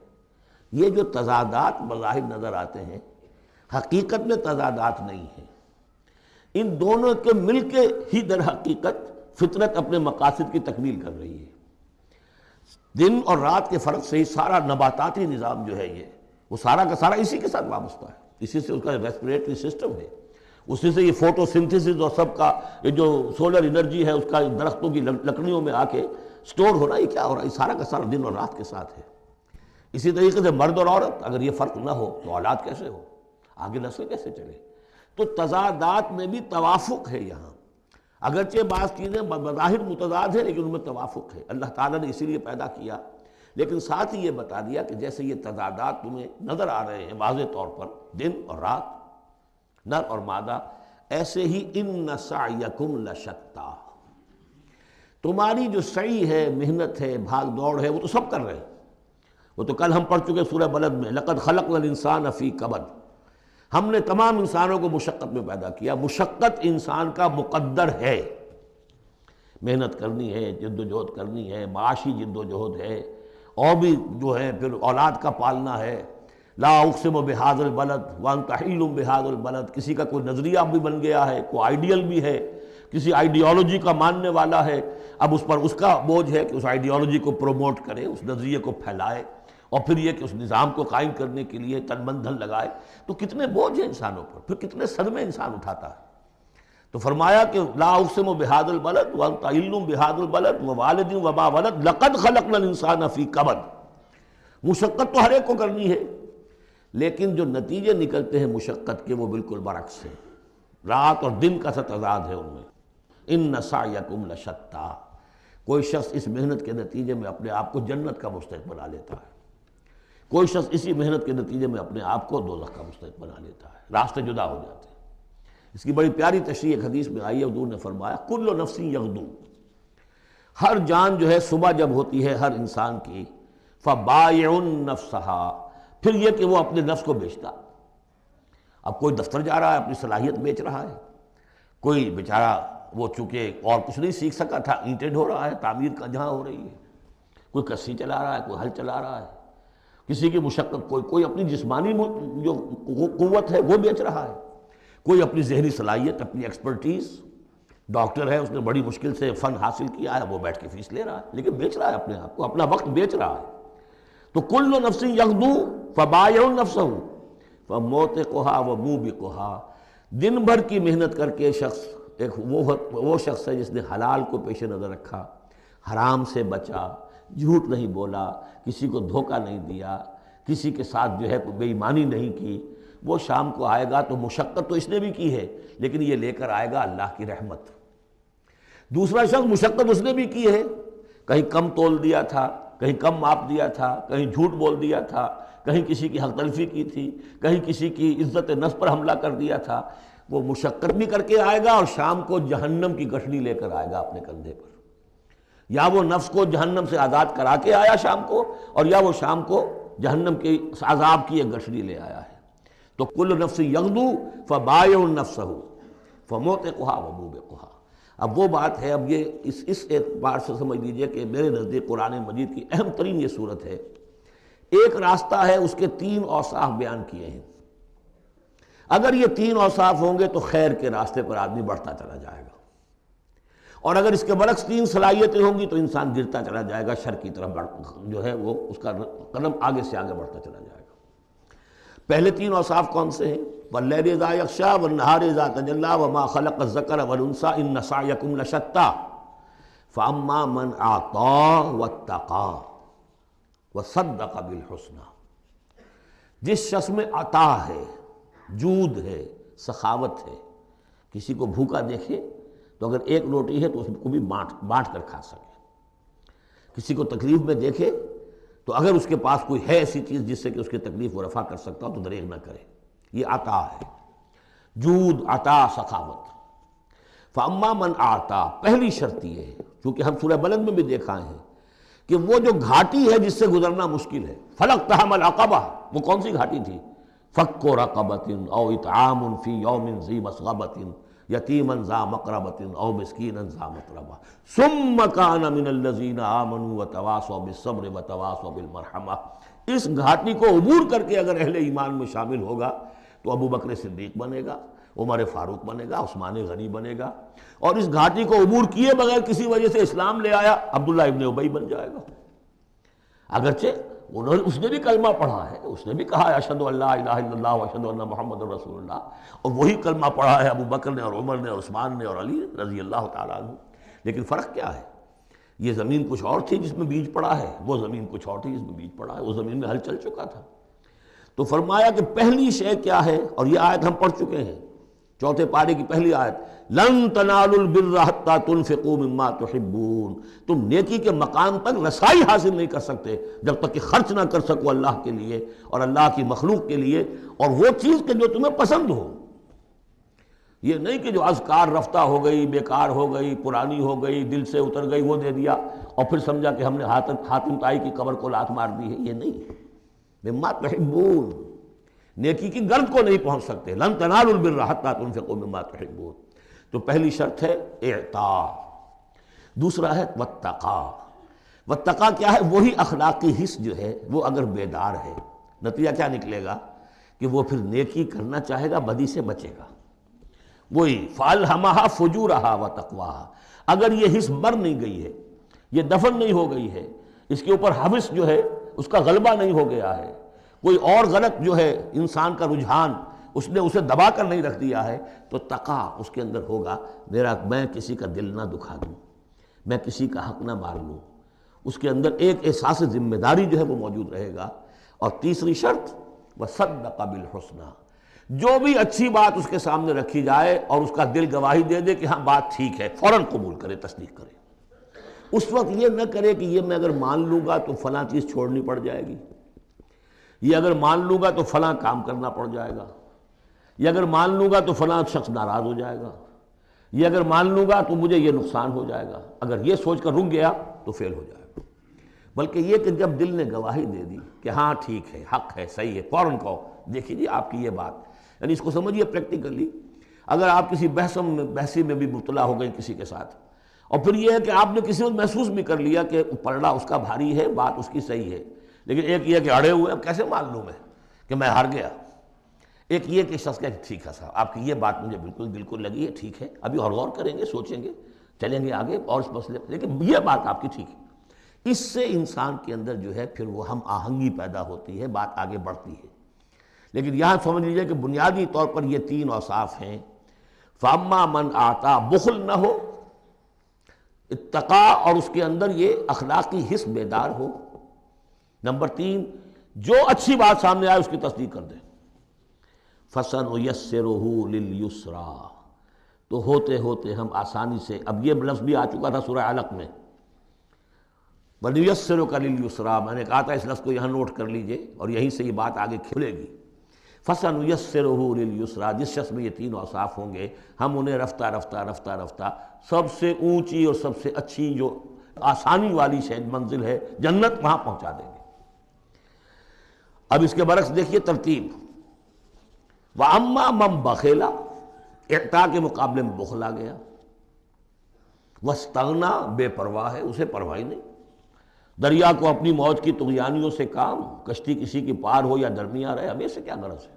یہ جو تضادات بظاہر نظر آتے ہیں حقیقت میں تضادات نہیں ہیں، ان دونوں کے مل کے ہی در حقیقت فطرت اپنے مقاصد کی تکمیل کر رہی ہے۔ دن اور رات کے فرق سے ہی سارا نباتاتی نظام جو ہے یہ وہ سارا کا سارا اسی کے ساتھ وابستہ ہے، اسی سے اس کا ریسپریٹری سسٹم ہے، اسی سے یہ فوٹو سنتھسس اور سب کا یہ جو سولر انرجی ہے اس کا درختوں کی لکڑیوں میں آ کے سٹور ہو رہا ہے، یہ کیا ہو رہا ہے، یہ سارا کا سارا دن اور رات کے ساتھ ہے۔ اسی طریقے سے مرد اور عورت، اگر یہ فرق نہ ہو تو اولاد کیسے ہو، آگے نسل کیسے چلے؟ تو تضادات میں بھی توافق ہے یہاں، اگرچہ بعض چیزیں بظاہر متضاد ہیں لیکن ان میں توافق ہے، اللہ تعالیٰ نے اسی لیے پیدا کیا، لیکن ساتھ ہی یہ بتا دیا کہ جیسے یہ تضادات تمہیں نظر آ رہے ہیں واضح طور پر، دن اور رات، نر اور مادہ، ایسے ہی ان سعیکم لشتی، تمہاری جو سعی ہے، محنت ہے، بھاگ دوڑ ہے، وہ تو سب کر رہے ہیں۔ وہ تو کل ہم پڑھ چکے سورہ بلد میں، لقد خلقنا الانسان فی کبد، ہم نے تمام انسانوں کو مشقت میں پیدا کیا۔ مشقت انسان کا مقدر ہے، محنت کرنی ہے، جد و جہد کرنی ہے، معاشی جد و جہد ہے، اور بھی جو ہے پھر اولاد کا پالنا ہے۔ لا اقسم بہذا البلد وانت حل بہذا البلد، کسی کا کوئی نظریہ بھی بن گیا ہے، کوئی آئیڈیل بھی ہے، کسی آئیڈیالوجی کا ماننے والا ہے، اب اس پر اس کا بوجھ ہے کہ اس آئیڈیالوجی کو پروموٹ کرے، اس نظریے کو پھیلائے، اور پھر یہ کہ اس نظام کو قائم کرنے کے لیے تن من دھن لگائے۔ تو کتنے بوجھ ہیں انسانوں پر، پھر کتنے صدمے انسان اٹھاتا ہے۔ تو فرمایا کہ لا اقسم بہذا البلد وانت حل بہذا البلد ووالد وما ولد لقد خلقنا الانسان فی کبد، مشقت تو ہر ایک کو کرنی ہے، لیکن جو نتیجے نکلتے ہیں مشقت کے وہ بالکل برعکس ہیں، رات اور دن کا سا تضاد ہے ان میں۔ ان سعیکم لشتی، کوئی شخص اس محنت کے نتیجے میں اپنے آپ کو جنت کا مستحق بنا لیتا ہے، کوئی شخص اسی محنت کے نتیجے میں اپنے آپ کو دوزخ کا مستحق بنا لیتا ہے، راستے جدا ہو جاتے ہیں۔ اس کی بڑی پیاری تشریح ایک حدیث میں آئی ہے، حضور نے فرمایا کل نفس یغدو، ہر جان جو ہے صبح جب ہوتی ہے ہر انسان کی، فبائع نفسہا، پھر یہ کہ وہ اپنے نفس کو بیچتا۔ اب کوئی دفتر جا رہا ہے اپنی صلاحیت بیچ رہا ہے، کوئی بیچارہ وہ چونکہ اور کچھ نہیں سیکھ سکا تھا، اینٹیں ڈھو رہا ہے، تعمیر کا جہاں ہو رہی ہے، کوئی کسی چلا رہا ہے، کوئی ہل چلا رہا ہے، کسی کی مشقت، کوئی اپنی جسمانی جو قوت ہے وہ بیچ رہا ہے، کوئی اپنی ذہنی صلاحیت، اپنی ایکسپرٹیز، ڈاکٹر ہے اس نے بڑی مشکل سے فن حاصل کیا ہے، وہ بیٹھ کے فیس لے رہا ہے، لیکن بیچ رہا ہے اپنے آپ کو، اپنا وقت بیچ رہا ہے۔ تو کل نفس یغدو فبائع نفسہ فموتقھا وموبقھا، دن بھر کی محنت کر کے شخص ایک وہ شخص ہے جس نے حلال کو پیش نظر رکھا، حرام سے بچا، جھوٹ نہیں بولا، کسی کو دھوکہ نہیں دیا، کسی کے ساتھ جو ہے بے ایمانی نہیں کی، وہ شام کو آئے گا تو مشقت تو اس نے بھی کی ہے، لیکن یہ لے کر آئے گا اللہ کی رحمت۔ دوسرا شخص مشقت اس نے بھی کی ہے، کہیں کم تول دیا تھا، کہیں کم ماپ دیا تھا، کہیں جھوٹ بول دیا تھا، کہیں کسی کی حق تلفی کی تھی، کہیں کسی کی عزت نفس پر حملہ کر دیا تھا، وہ مشقت بھی کر کے آئے گا اور شام کو جہنم کی گٹھڑی لے کر آئے گا اپنے کندھے پر۔ یا وہ نفس کو جہنم سے آزاد کرا کے آیا شام کو، اور یا وہ شام کو جہنم کے عذاب کی ایک گٹھڑی لے آیا ہے۔ تو کل نفس یغدو فبائع نفسہ فموتقھا وموبقھا۔ اب وہ بات ہے، اب یہ اس اعتبار سے سمجھ لیجئے کہ میرے نزدیک قرآن مجید کی اہم ترین یہ صورت ہے۔ ایک راستہ ہے، اس کے 3 اوصاف بیان کیے ہیں۔ اگر یہ 3 اوصاف ہوں گے تو خیر کے راستے پر آدمی بڑھتا چلا جائے گا، اور اگر اس کے برعکس 3 صلاحیتیں ہوں گی تو انسان گرتا چلا جائے گا، شر کی طرف جو ہے وہ اس کا قدم آگے سے آگے بڑھتا چلا جائے گا۔ پہلے 3 اوصاف کون سے ہیں؟ وَاللَّيْلِ إِذَا يَغْشَىٰ وَالنَّهَارِ إِذَا تَجَلَّىٰ وَمَا خَلَقَ الذَّكَرَ وَالْأُنثَىٰ إِنَّ سَعْيَكُمْ لَشَتَّىٰ فَأَمَّا مَنْ أَعْطَىٰ وَاتَّقَىٰ وَصَدَّقَ بِالْحُسْنَىٰ۔ جس شخص میں عطا ہے، جود ہے، سخاوت ہے، کسی کو بھوکا دیکھے تو اگر 1 روٹی ہے تو اس کو بھی بانٹ کر کھا سکے، کسی کو تکلیف میں دیکھے تو اگر اس کے پاس کوئی ہے ایسی چیز جس سے کہ اس کی تکلیف وہ رفع کر سکتا ہو تو دریغ نہ کرے، یہ عطا ہے، جود، عطا، سخاوت۔ فَأَمَّا مَنْ أَعْطَىٰ، پہلی شرط یہ ہے، چونکہ ہم سورہ بلد میں بھی دیکھا ہے کہ وہ جو گھاٹی ہے جس سے گزرنا مشکل ہے، فَلَقْتَحَمَ الْعَقَبَةَ، وہ کون سی گھاٹی تھی؟ فَكُّ رَقَبَةٍ أَوْ إِطْعَامٌ فِي يَوْمٍ ذِي مَسْغَبَةٍ يَتِيمًا ذَا مَقْرَبَةٍ أَوْ مِسْكِينًا ذَا مَتْرَبَةٍ ثُمَّ كَانَ مِنَ الَّذِينَ آمَنُوا وَتَوَاصَوْا بِالصَّبْرِ وَتَوَاصَوْا بِالْمَرْحَمَةِ۔ اس گھاٹی کو عبور کر کے اگر اہل ایمان میں شامل ہوگا تو ابو بکر صدیق بنے گا، عمر فاروق بنے گا، عثمان غنی بنے گا، اور اس گھاٹی کو عبور کیے بغیر کسی وجہ سے اسلام لے آیا، عبداللہ ابن ابی بن جائے گا۔ اگرچہ اس نے بھی کلمہ پڑھا ہے، اس نے بھی کہا ہے اشہد ان لا الہ الا اللہ واشہد ان محمد رسول اللہ، اور وہی کلمہ پڑھا ہے ابو بکر نے اور عمر نے اور عثمان نے اور علی رضی اللہ تعالیٰ عنہ۔ لیکن فرق کیا ہے؟ یہ زمین کچھ اور تھی جس میں بیج پڑا ہے، وہ زمین کچھ اور تھی جس میں بیج پڑا ہے، وہ زمین میں ہل چل چکا تھا۔ تو فرمایا کہ پہلی شے کیا ہے، اور یہ آیت ہم پڑھ چکے ہیں، 4 پارے کی پہلی آیت، لن تنالوا البر حتى تنفقوا مما تحبون، تم نیکی کے مقام تک رسائی حاصل نہیں کر سکتے جب تک کہ خرچ نہ کر سکو اللہ کے لیے اور اللہ کی مخلوق کے لیے، اور وہ چیز کہ جو تمہیں پسند ہو۔ یہ نہیں کہ جو اذکار رفتہ ہو گئی، بیکار ہو گئی، پرانی ہو گئی، دل سے اتر گئی، وہ دے دیا اور پھر سمجھا کہ ہم نے حاتم طائی کی قبر کو لات مار دی ہے، یہ نہیں۔ مما تحبون، نیکی کی گرد کو نہیں پہنچ سکتے، لن تنالوا البر حتى تنفقوا مما تحبون۔ تو پہلی شرط ہے اعطاء، دوسرا ہے واتقا۔ واتقا کیا ہے؟ وہی اخلاقی حس جو ہے وہ اگر بیدار ہے، نتیجہ کیا نکلے گا کہ وہ پھر نیکی کرنا چاہے گا، بدی سے بچے گا۔ وہی فَأَلْهَمَهَا فُجُورَهَا وَتَقْوَاهَا، اگر یہ حس مر نہیں گئی ہے، یہ دفن نہیں ہو گئی ہے، اس کے اوپر حوث جو ہے اس کا غلبہ نہیں ہو گیا ہے، کوئی اور غلط جو ہے انسان کا رجحان اس نے اسے دبا کر نہیں رکھ دیا ہے، تو تقا اس کے اندر ہوگا، میں کسی کا دل نہ دکھا دوں، میں کسی کا حق نہ مار لوں، اس کے اندر ایک احساس ذمہ داری جو ہے وہ موجود رہے گا۔ اور تیسری شرط وَصَدَّقَ بِالْحُسْنَىٰ، جو بھی اچھی بات اس کے سامنے رکھی جائے اور اس کا دل گواہی دے دے کہ ہاں بات ٹھیک ہے، فوراً قبول کرے، تصدیق کرے۔ اس وقت یہ نہ کرے کہ یہ میں اگر مان لوں گا تو فلاں چیز چھوڑنی پڑ جائے گی، یہ اگر مان لوں گا تو فلاں کام کرنا پڑ جائے گا، یہ اگر مان لوں گا تو فلاں شخص ناراض ہو جائے گا، یہ اگر مان لوں گا تو مجھے یہ نقصان ہو جائے گا۔ اگر یہ سوچ کر رک گیا تو فیل ہو جائے گا۔ بلکہ یہ کہ جب دل نے گواہی دے دی کہ ہاں ٹھیک ہے، حق ہے، صحیح ہے، فوراً کہو دیکھیے جی آپ کی یہ بات، یعنی اس کو سمجھیے پریکٹیکلی، اگر آپ کسی بحثی میں بھی مبتلا ہو گئے کسی کے ساتھ، اور پھر یہ ہے کہ آپ نے کسی وقت محسوس بھی کر لیا کہ پلڑا اس کا بھاری ہے، بات اس کی صحیح ہے، لیکن ایک یہ کہ اڑے ہوئے، اب کیسے مان لوں میں کہ میں ہار گیا۔ ایک یہ کہ شخص کہے ٹھیک ہے صاحب آپ کی یہ بات مجھے بالکل لگی ہے، ٹھیک ہے، ابھی اور غور کریں گے، سوچیں گے، چلیں گے آگے اور اس مسئلے پر، لیکن یہ بات آپ کی ٹھیک ہے۔ اس سے انسان کے اندر جو ہے پھر وہ ہم آہنگی پیدا ہوتی ہے، بات آگے بڑھتی ہے۔ لیکن یہاں سمجھ لیجئے کہ بنیادی طور پر یہ 3 اوصاف ہیں، فَأَمَّا مَنْ آتا، بخل نہ ہو، اتقا اور اس کے اندر یہ اخلاقی حس بیدار ہو، نمبر 3 جو اچھی بات سامنے آئے اس کی تصدیق کر دے، فَسَنُيَسِّرُهُ لِلْيُسْرَىٰ، تو ہوتے ہوتے ہم آسانی سے، اب یہ لفظ بھی آ چکا تھا سورہ علق میں، وَنُيَسِّرُكَ لِلْيُسْرَىٰ، میں نے کہا تھا اس لفظ کو یہاں نوٹ کر لیجئے اور یہیں سے یہ بات آگے کھلے گی۔ فَسَنُيَسِّرُهُ لِلْيُسْرَىٰ، جس شخص میں یہ تین اوصاف ہوں گے ہم انہیں رفتہ رفتہ رفتہ رفتہ سب سے اونچی اور سب سے اچھی جو آسانی والی شاید منزل ہے جنت، وہاں پہنچا دیں گے۔ اب اس کے برعکس دیکھیے ترتیب، وَأَمَّا مَن بَخِلَ، اعطاء کے مقابلے میں بخل آ گیا، وَاسْتَغْنَىٰ، بے پرواہ ہے، اسے پرواہ ہی نہیں، دریا کو اپنی موج کی طغیانیوں سے کام، کشتی کسی کی پار ہو یا درمیان رہے، ہمیں سے کیا غرض ہے،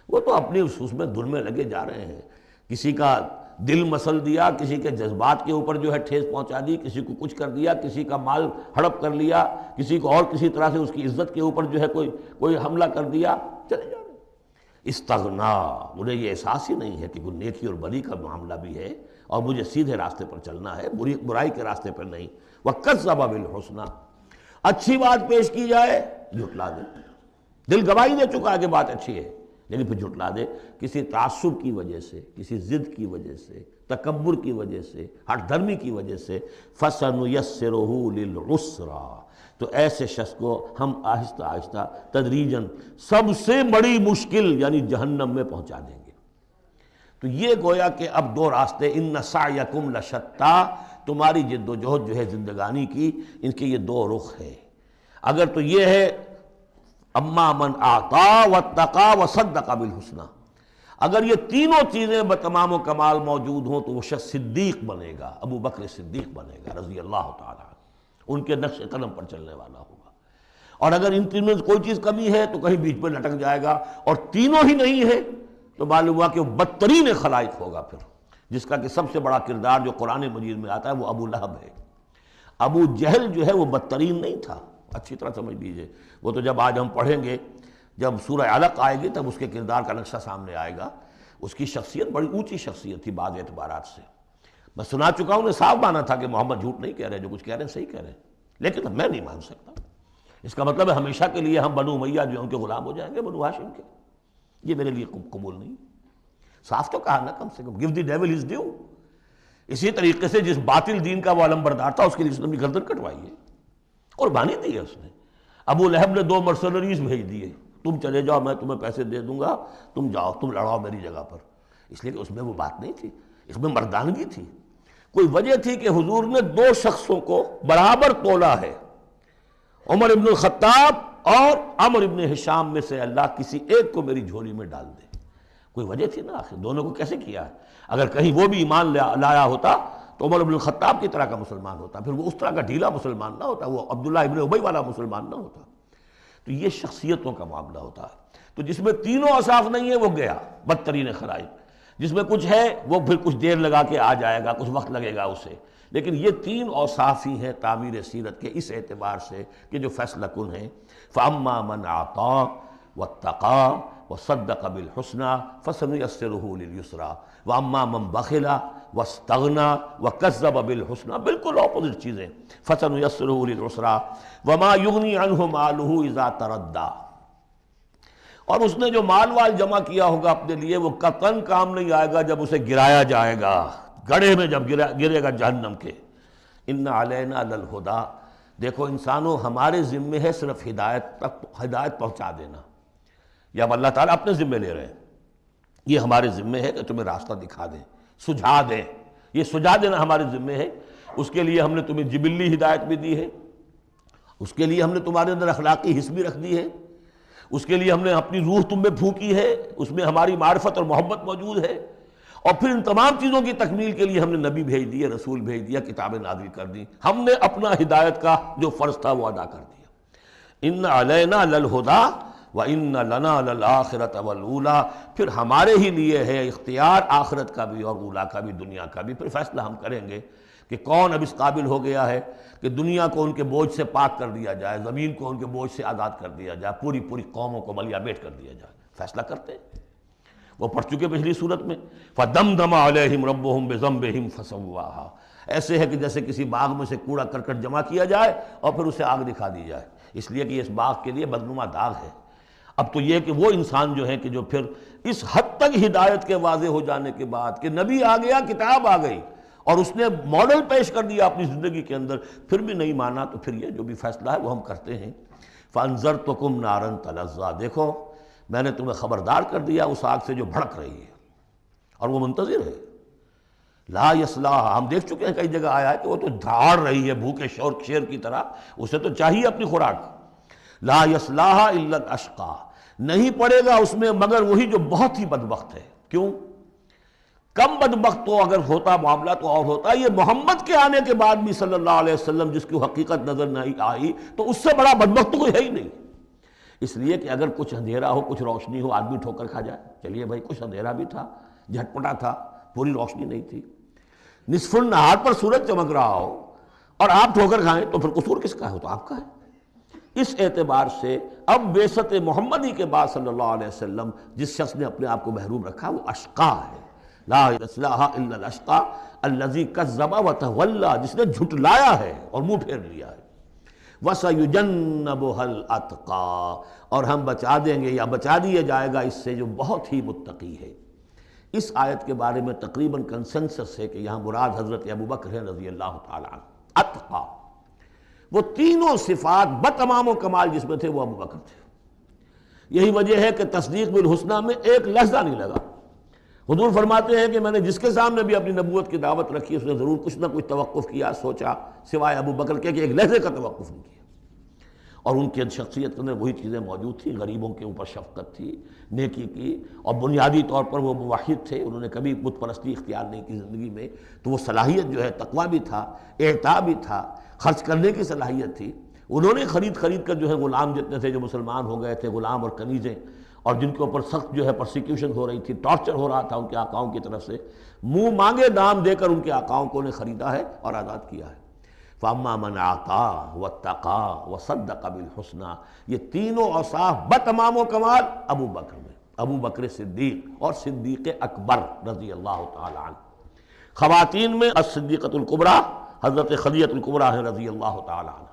وہ تو اپنی اس میں دھن میں لگے جا رہے ہیں، کسی کا دل مسل دیا، کسی کے جذبات کے اوپر جو ہے ٹھیس پہنچا دی، کسی کو کچھ کر دیا، کسی کا مال ہڑپ کر لیا، کسی کو اور کسی طرح سے اس کی عزت کے اوپر جو ہے کوئی حملہ کر دیا، چلے جا رہے۔ استغنا، انہیں یہ احساس ہی نہیں ہے کہ کوئی نیکی اور بری کا معاملہ بھی ہے اور مجھے سیدھے راستے پر چلنا ہے، برائی کے راستے پر نہیں۔ وَكَذَّبَ بِالْحُسْنَىٰ، اچھی بات پیش کی جائے جھٹلا دے، دل گواہی دے چکا ہے کہ بات اچھی ہے لیکن پھر جھٹلا دے، کسی تعصب کی وجہ سے، کسی ضد کی وجہ سے، تکبر کی وجہ سے، ہٹ دھرمی کی وجہ سے، فَسَنُيَسِّرُهُ لِلْعُسْرَىٰ، تو ایسے شخص کو ہم آہستہ آہستہ تدریجاً سب سے بڑی مشکل یعنی جہنم میں پہنچا دیں گے۔ تو یہ گویا کہ اب دو راستے، اِنَّ سَعْيَكُمْ لَشَتَّىٰ، تمہاری جد و جہد جو ہے زندگانی کی، ان کے یہ دو رخ ہیں۔ اگر تو یہ ہے اما من اعطا واتقا وصدق بالحسنى، اگر یہ تینوں چیزیں بتمام و کمال موجود ہوں تو وہ شخص صدیق بنے گا، ابو بکر صدیق بنے گا رضی اللہ تعالیٰ عنہ، ان کے نقش قدم پر چلنے والا ہوگا۔ اور اگر ان تینوں میں کوئی چیز کمی ہے تو کہیں بیچ میں لٹک جائے گا، اور تینوں ہی نہیں ہے تو معلوم ہوا کہ وہ بدترین خلائق ہوگا پھر، جس کا کہ سب سے بڑا کردار جو قرآن مجید میں آتا ہے وہ ابو لہب ہے۔ ابو جہل جو ہے وہ بدترین نہیں تھا، اچھی طرح سمجھ لیجئے، وہ تو جب آج ہم پڑھیں گے، جب سورہ علق آئے گی تب اس کے کردار کا نقشہ سامنے آئے گا۔ اس کی شخصیت بڑی اونچی شخصیت تھی بعض اعتبارات سے، میں سنا چکا ہوں، نے صاف مانا تھا کہ محمد جھوٹ نہیں کہہ رہے، جو کچھ کہہ رہے ہیں صحیح کہہ رہے ہیں، لیکن میں نہیں مان سکتا۔ اس کا مطلب ہے ہمیشہ کے لیے ہم بنو امیہ جو ان کے غلام ہو جائیں گے، بنو ہاشم کے، یہ میرے لیے قبول نہیں۔ صاف تو کہا نا کم سے کم، give the devil his due. اسی طریقے سے جس باطل دین کا وہ علمبردار تھا اس کے لیے اس نے اپنی گردن کٹوائی ہے، قربانی دی ہے اس نے۔ ابو لہب نے 2 مرسنریز بھیج دیے، تم چلے جاؤ، میں تمہیں پیسے دے دوں گا، تم جاؤ، تم لڑاؤ میری جگہ پر، اس لیے کہ اس میں وہ بات نہیں تھی، اس میں مردانگی تھی۔ کوئی وجہ تھی کہ حضور نے 2 شخصوں کو برابر تولا ہے، عمر ابن الخطاب اور عمر ابن ہشام میں سے اللہ کسی ایک کو میری جھولی میں ڈال دے، کوئی وجہ تھی نا، آخر دونوں کو کیسے کیا ہے؟ اگر کہیں وہ بھی ایمان لایا ہوتا تو عمر ابن الخطاب کی طرح کا مسلمان ہوتا، پھر وہ اس طرح کا ڈھیلا مسلمان نہ ہوتا، وہ عبداللہ ابن ابی والا مسلمان نہ ہوتا۔ تو یہ شخصیتوں کا معاملہ ہوتا ہے۔ تو جس میں تینوں اوصاف نہیں ہے وہ گیا، بدترین خلائق۔ جس میں کچھ ہے وہ پھر کچھ دیر لگا کے آ جائے گا، کچھ وقت لگے گا اسے، لیکن یہ 3 اوصاف ہی ہیں تعمیر سیرت کے اس اعتبار سے کہ جو فیصلہ کن ہیں۔ فَأَمَّا مَنْ أَعْطَىٰ وَاتَّقَىٰ وَصَدَّقَ بِالْحُسْنَىٰ فَسَنُيَسِّرُهُ لِلْيُسْرَىٰ وَأَمَّا مَنْ بَخِلَ وَاسْتَغْنَىٰ وَكَذَّبَ بِالْحُسْنَىٰ، بالکل اپوزٹ چیزیں، فَسَنُيَسِّرُهُ لِلْعُسْرَىٰ وَمَا يُغْنِي عَنْهُ مَالُهُ إِذَا تَرَدَّىٰ، اور اس نے جو مال جمع کیا ہوگا اپنے لیے وہ قطعاً کام نہیں آئے گا جب اسے گرایا جائے گا، گڑھے میں جب گرے گا جہنم کے۔ اِنَّ عَلَيْنَا لَلْهُدَىٰ، دیکھو انسانوں ہمارے ذمے ہے صرف ہدایت پہنچا دینا، یہ اب اللہ تعالیٰ اپنے ذمے لے رہے ہیں، یہ ہمارے ذمے ہے کہ تمہیں راستہ دکھا دیں، سجھا دیں، یہ سجھا دینا ہمارے ذمے ہے۔ اس کے لیے ہم نے تمہیں جبلی ہدایت بھی دی ہے، اس کے لیے ہم نے تمہارے اندر اخلاقی حس بھی رکھ دی ہے، اس کے لیے ہم نے اپنی روح تم میں پھونکی ہے، اس میں ہماری معرفت اور محبت موجود ہے، اور پھر ان تمام چیزوں کی تکمیل کے لیے ہم نے نبی بھیج دیے، رسول بھیج دیا، کتابیں نازل کر دی، ہم نے اپنا ہدایت کا جو فرض تھا وہ ادا کر دیا۔ ان علینا للہدیٰ وَإِنَّ لَنَا لَلْآخِرَةَ وَالْأُولَىٰ، پھر ہمارے ہی لیے ہے اختیار آخرت کا بھی اور اولا کا بھی، دنیا کا بھی۔ پھر فیصلہ ہم کریں گے کہ کون اب اس قابل ہو گیا ہے کہ دنیا کو ان کے بوجھ سے پاک کر دیا جائے، زمین کو ان کے بوجھ سے آزاد کر دیا جائے، پوری قوموں کو ملیا بیٹ کر دیا جائے، فیصلہ کرتے ہیں۔ وہ پڑھ چکے پچھلی صورت میں، فَدَمْدَمَ عَلَيْهِمْ رَبُّهُمْ بِذَنبِهِمْ فَسَوَّاهَا، ایسے ہے کہ جیسے کسی باغ میں سے کوڑا کرکٹ جمع کیا جائے اور پھر اسے آگ دکھا دی جائے، اس لیے کہ اس باغ کے لیے بدنما داغ ہے۔ اب تو یہ کہ وہ انسان جو ہے کہ جو پھر اس حد تک ہدایت کے واضح ہو جانے کے بعد کہ نبی آ گیا، کتاب آ گئی اور اس نے ماڈل پیش کر دیا اپنی زندگی کے اندر، پھر بھی نہیں مانا، تو پھر یہ جو بھی فیصلہ ہے وہ ہم کرتے ہیں۔ فَأَنذَرْتُكُمْ نَارًا تَلَظَّىٰ، دیکھو میں نے تمہیں خبردار کر دیا اس آگ سے جو بھڑک رہی ہے اور وہ منتظر ہے۔ لا یصلاھا، ہم دیکھ چکے ہیں کئی جگہ آیا ہے کہ وہ تو دھاڑ رہی ہے بھوکے شیر کی طرح، اسے تو چاہیے اپنی خوراک۔ لا یصلاھا الا الاشقی، نہیں پڑے گا اس میں مگر وہی جو بہت ہی بدبخت ہے۔ کیوں؟ کم بدبخت تو اگر ہوتا معاملہ تو اور ہوتا، یہ محمد کے آنے کے بعد بھی صلی اللہ علیہ وسلم جس کی حقیقت نظر نہیں آئی، تو اس سے بڑا بدبخت تو کوئی ہے ہی نہیں۔ اس لیے کہ اگر کچھ اندھیرا ہو، کچھ روشنی ہو، آدمی ٹھوکر کھا جائے، چلیے بھائی کچھ اندھیرا بھی تھا، جھٹپٹا تھا، پوری روشنی نہیں تھی، نصف النہار پر سورج چمک رہا ہو اور آپ ٹھوکر کھائیں تو پھر قصور کس کا ہے؟ تو آپ کا ہے۔ اس اعتبار سے اب بعثت محمدی کے بعد صلی اللہ علیہ وسلم جس شخص نے اپنے آپ کو محروم رکھا وہ اشقا ہے۔ لا یصلاھا الا الاشقی الذی کذب وتولی، جس نے جھٹلایا ہے اور منہ پھیر لیا ہے۔ وَسَيُجَنَّبُهَا الْأَتْقَى، اور ہم بچا دیں گے یا بچا دیا جائے گا اس سے جو بہت ہی متقی ہے۔ اس آیت کے بارے میں تقریباً کنسنسس ہے کہ یہاں مراد حضرت ابوبکر ہیں رضی اللہ تعالیٰ عنہ۔ اتقا، وہ تینوں صفات بتمام و کمال جس میں تھے وہ ابوبکر تھے۔ یہی وجہ ہے کہ تصدیق بالحسنہ میں ایک لحظہ نہیں لگا۔ حضور فرماتے ہیں کہ میں نے جس کے سامنے بھی اپنی نبوت کی دعوت رکھی اس نے ضرور کچھ نہ کچھ توقف کیا، سوچا، سوائے ابوبکر کے کہ ایک لحظے کا توقف نہیں کیا۔ اور ان کی شخصیت کے اندر وہی چیزیں موجود تھیں، غریبوں کے اوپر شفقت تھی، نیکی کی، اور بنیادی طور پر وہ موحد تھے، انہوں نے کبھی بت پرستی اختیار نہیں کی زندگی میں، تو وہ صلاحیت جو ہے تقویٰ بھی تھا، اعطاء بھی تھا، خرچ کرنے کی صلاحیت تھی۔ انہوں نے خرید کر جو ہے غلام جتنے تھے جو مسلمان ہو گئے تھے، غلام اور کنیزیں، اور جن کے اوپر سخت جو ہے پرسیکیوشن ہو رہی تھی، ٹارچر ہو رہا تھا ان کے آقاؤں کی طرف سے، منہ مانگے دام دے کر ان کے آقاؤں کو نے خریدا ہے اور آزاد کیا ہے۔ فَأَمَّا مَنْ أَعْطَىٰ وَاتَّقَىٰ وَصَدَّقَ بِالْحُسْنَىٰ، یہ تینوں اوصاف بتمام و کمال ابو بکر میں، ابو بکر صدیق اور صدیق اکبر رضی اللہ تعالی عنہ۔ خواتین میں الصدیقۃ الکبریٰ حضرت خدیجہ الکبریٰ ہیں رضی اللہ تعالی عنہ۔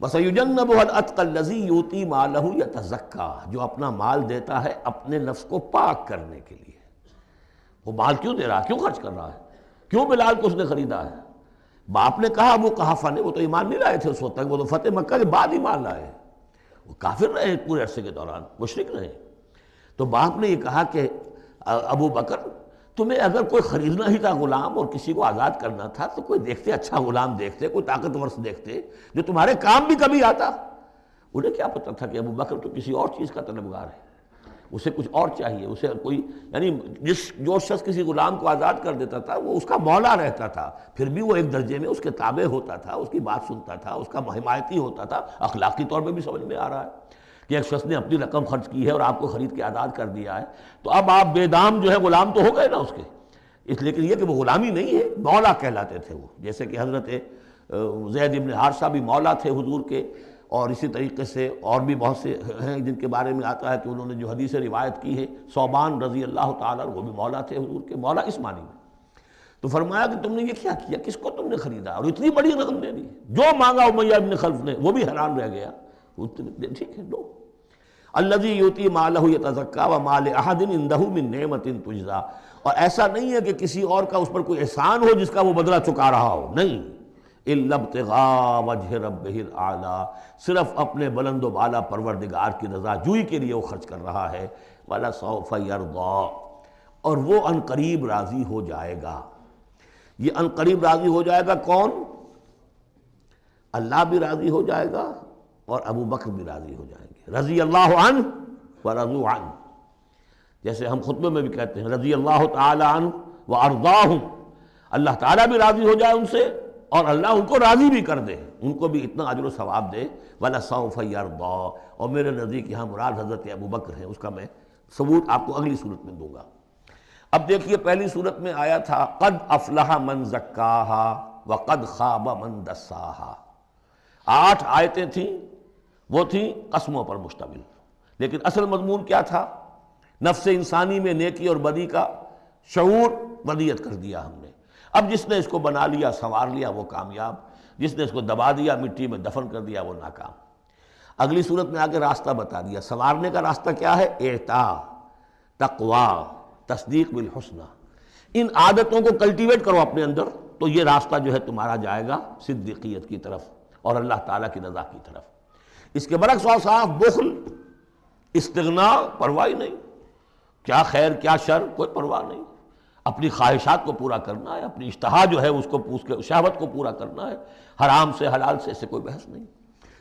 وَسَيُجَنَّبُهَا الْأَتْقَى الَّذِي يُؤْتِي مَالَهُ يَتَزَكَّىٰ، جو اپنا مال دیتا ہے اپنے نفس کو پاک کرنے کے لیے۔ وہ مال کیوں دے رہا ہے؟ کیوں خرچ کر رہا ہے؟ کیوں بلال کو اس نے خریدا ہے؟ باپ نے کہا ابو قحافہ نے، وہ تو ایمان نہیں لائے تھے اس وقت تک، وہ تو فتح مکہ کے بعد ایمان لائے، وہ کافر رہے پورے عرصے کے دوران، مشرک رہے۔ تو باپ نے یہ کہا کہ ابو بکر تمہیں اگر کوئی خریدنا ہی تھا غلام اور کسی کو آزاد کرنا تھا تو کوئی دیکھتے، اچھا غلام دیکھتے، کوئی طاقتور سے دیکھتے جو تمہارے کام بھی کبھی آتا۔ انہیں کیا پتہ تھا کہ ابو بکر تو کسی اور چیز کا طلبگار ہے، اسے کچھ اور چاہیے، اسے کوئی، یعنی جو شخص کسی غلام کو آزاد کر دیتا تھا وہ اس کا مولا رہتا تھا، پھر بھی وہ ایک درجے میں اس کے تابع ہوتا تھا، اس کی بات سنتا تھا، اس کا حمایتی ہوتا تھا۔ اخلاقی طور پہ بھی سمجھ میں آ رہا ہے کہ ایک شخص نے اپنی رقم خرچ کی ہے اور آپ کو خرید کے آزاد کر دیا ہے، تو اب آپ بے دام جو ہے غلام تو ہو گئے نا اس کے، اس لیے کہ یہ کہ وہ غلامی نہیں ہے، مولا کہلاتے تھے وہ، جیسے کہ حضرت زید ابن حارثہ بھی مولا تھے حضور کے، اور اسی طریقے سے اور بھی بہت سے ہیں جن کے بارے میں آتا ہے کہ انہوں نے جو حدیث روایت کی ہے، صوبان رضی اللہ تعالیٰ وہ بھی مولا تھے حضور کے، مولا اس معنی میں۔ تو فرمایا کہ تم نے یہ کیا کیا، کس کو تم نے خریدا اور اتنی بڑی رقم دے دی؟ جو مانگا امیہ ابن خلف نے، وہ بھی حیران رہ گیا، ٹھیک ہے دو۔ الذی یؤتی مالہ یتزکیٰ وما لأحد عندہ من نعمۃ تجزیٰ، اور ایسا نہیں ہے کہ کسی اور کا اس پر کوئی احسان ہو جس کا وہ بدلہ چکا رہا ہو، نہیں، الا ابتغاء وجہ ربہ الاعلیٰ، صرف اپنے بلند و بالا پروردگار کی رضا جوئی کے لیے وہ خرچ کر رہا ہے۔ وَلَسَوْفَ يَرْضَىٰ، اور وہ عنقریب راضی ہو جائے گا۔ یہ عنقریب راضی ہو جائے گا کون؟ اللہ بھی راضی ہو جائے گا اور ابو بکر بھی راضی ہو جائیں گے، رضی اللہ عنہ ورضوا عنہ، جیسے ہم خطبے میں بھی کہتے ہیں رضی اللہ تعالی عنہ وارضاہم، اللہ تعالیٰ بھی راضی ہو جائے ان سے اور اللہ ان کو راضی بھی کر دے، ان کو بھی اتنا اجر و ثواب دے۔ وَلَسَوْفَ يَرْضَىٰ، اور میرے نزدیک یہاں مراد حضرت ابو بکر ہیں، اس کا میں ثبوت آپ کو اگلی صورت میں دوں گا۔ اب دیکھیے پہلی صورت میں آیا تھا قد افلح من زکاہا وقد خواب من دساہا، 8 آیتیں تھیں، وہ تھیں قسموں پر مشتمل، لیکن اصل مضمون کیا تھا؟ نفس انسانی میں نیکی اور بدی کا شعور ودیت کر دیا ہم نے۔ اب جس نے اس کو بنا لیا، سنوار لیا، وہ کامیاب، جس نے اس کو دبا دیا، مٹی میں دفن کر دیا، وہ ناکام۔ اگلی صورت میں آگے راستہ بتا دیا. سنوارنے کا راستہ کیا ہے؟ اعطا، تقوی، تصدیق بالحسنہ. ان عادتوں کو کلٹیویٹ کرو اپنے اندر تو یہ راستہ جو ہے تمہارا جائے گا صدیقیت کی طرف اور اللہ تعالیٰ کی رضا کی طرف. اس کے برعکس اور صاف بخل، استغنا، پرواہ نہیں، کیا خیر کیا شر کوئی پرواہ نہیں. اپنی خواہشات کو پورا کرنا ہے، اپنی اشتہا جو ہے اس کو اس کے شہوت کو پورا کرنا ہے، حرام سے حلال سے اس سے کوئی بحث نہیں.